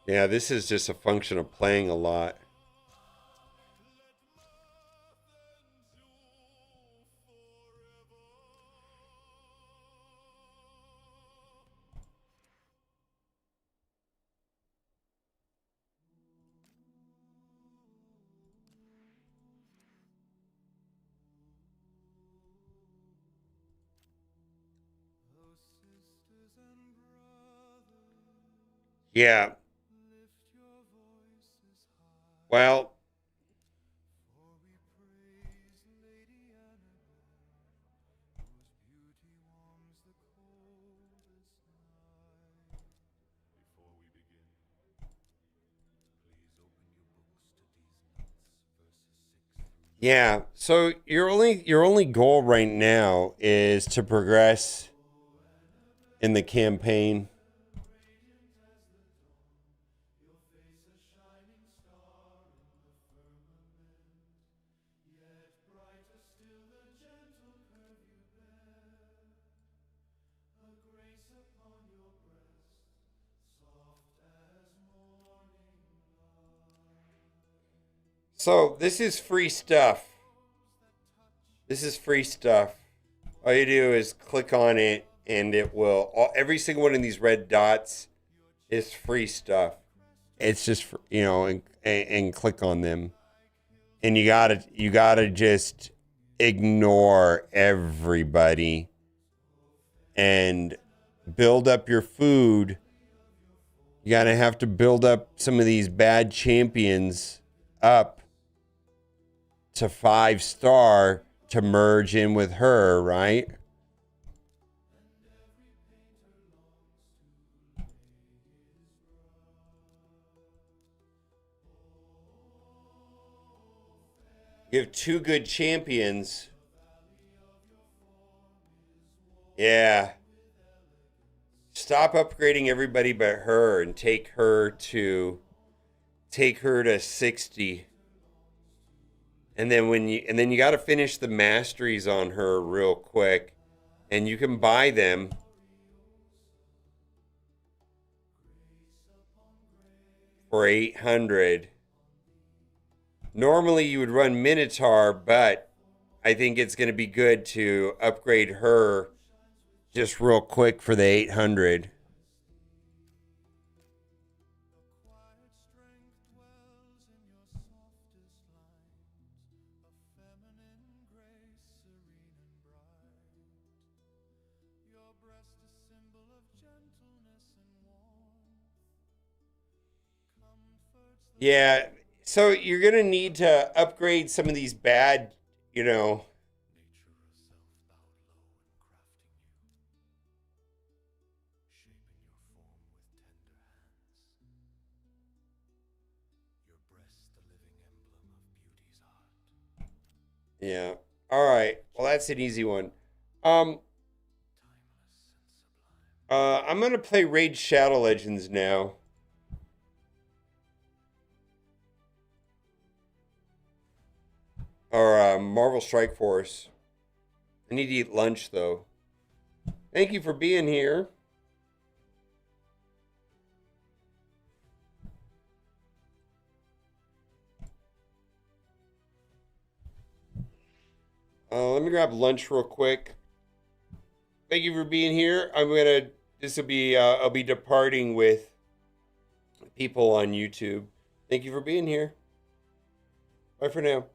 Yeah, this is just a function of playing a lot. Yeah. Well, yeah. So your only goal right now is to progress in the campaign. So this is free stuff. This is free stuff. All you do is click on it, and it will. Every single one of these red dots is free stuff. It's just and click on them, and you gotta just ignore everybody and build up your food. You gotta have to build up some of these bad champions up to 5 star to merge in with her, right? You have 2 good champions. Yeah. Stop upgrading everybody but her and take her to 60. And then you got to finish the masteries on her real quick, and you can buy them for 800. Normally you would run Minotaur, but I think it's going to be good to upgrade her just real quick for the 800. Yeah, so you're going to need to upgrade some of these bad, you know, Yeah. All right. Well, that's an easy one. Um, I'm gonna play Raid Shadow Legends now. Or Marvel Strike Force. I need to eat lunch though. Thank you for being here. Let me grab lunch real quick. Thank you for being here. This will be, I'll be departing with people on YouTube. Thank you for being here. Bye for now.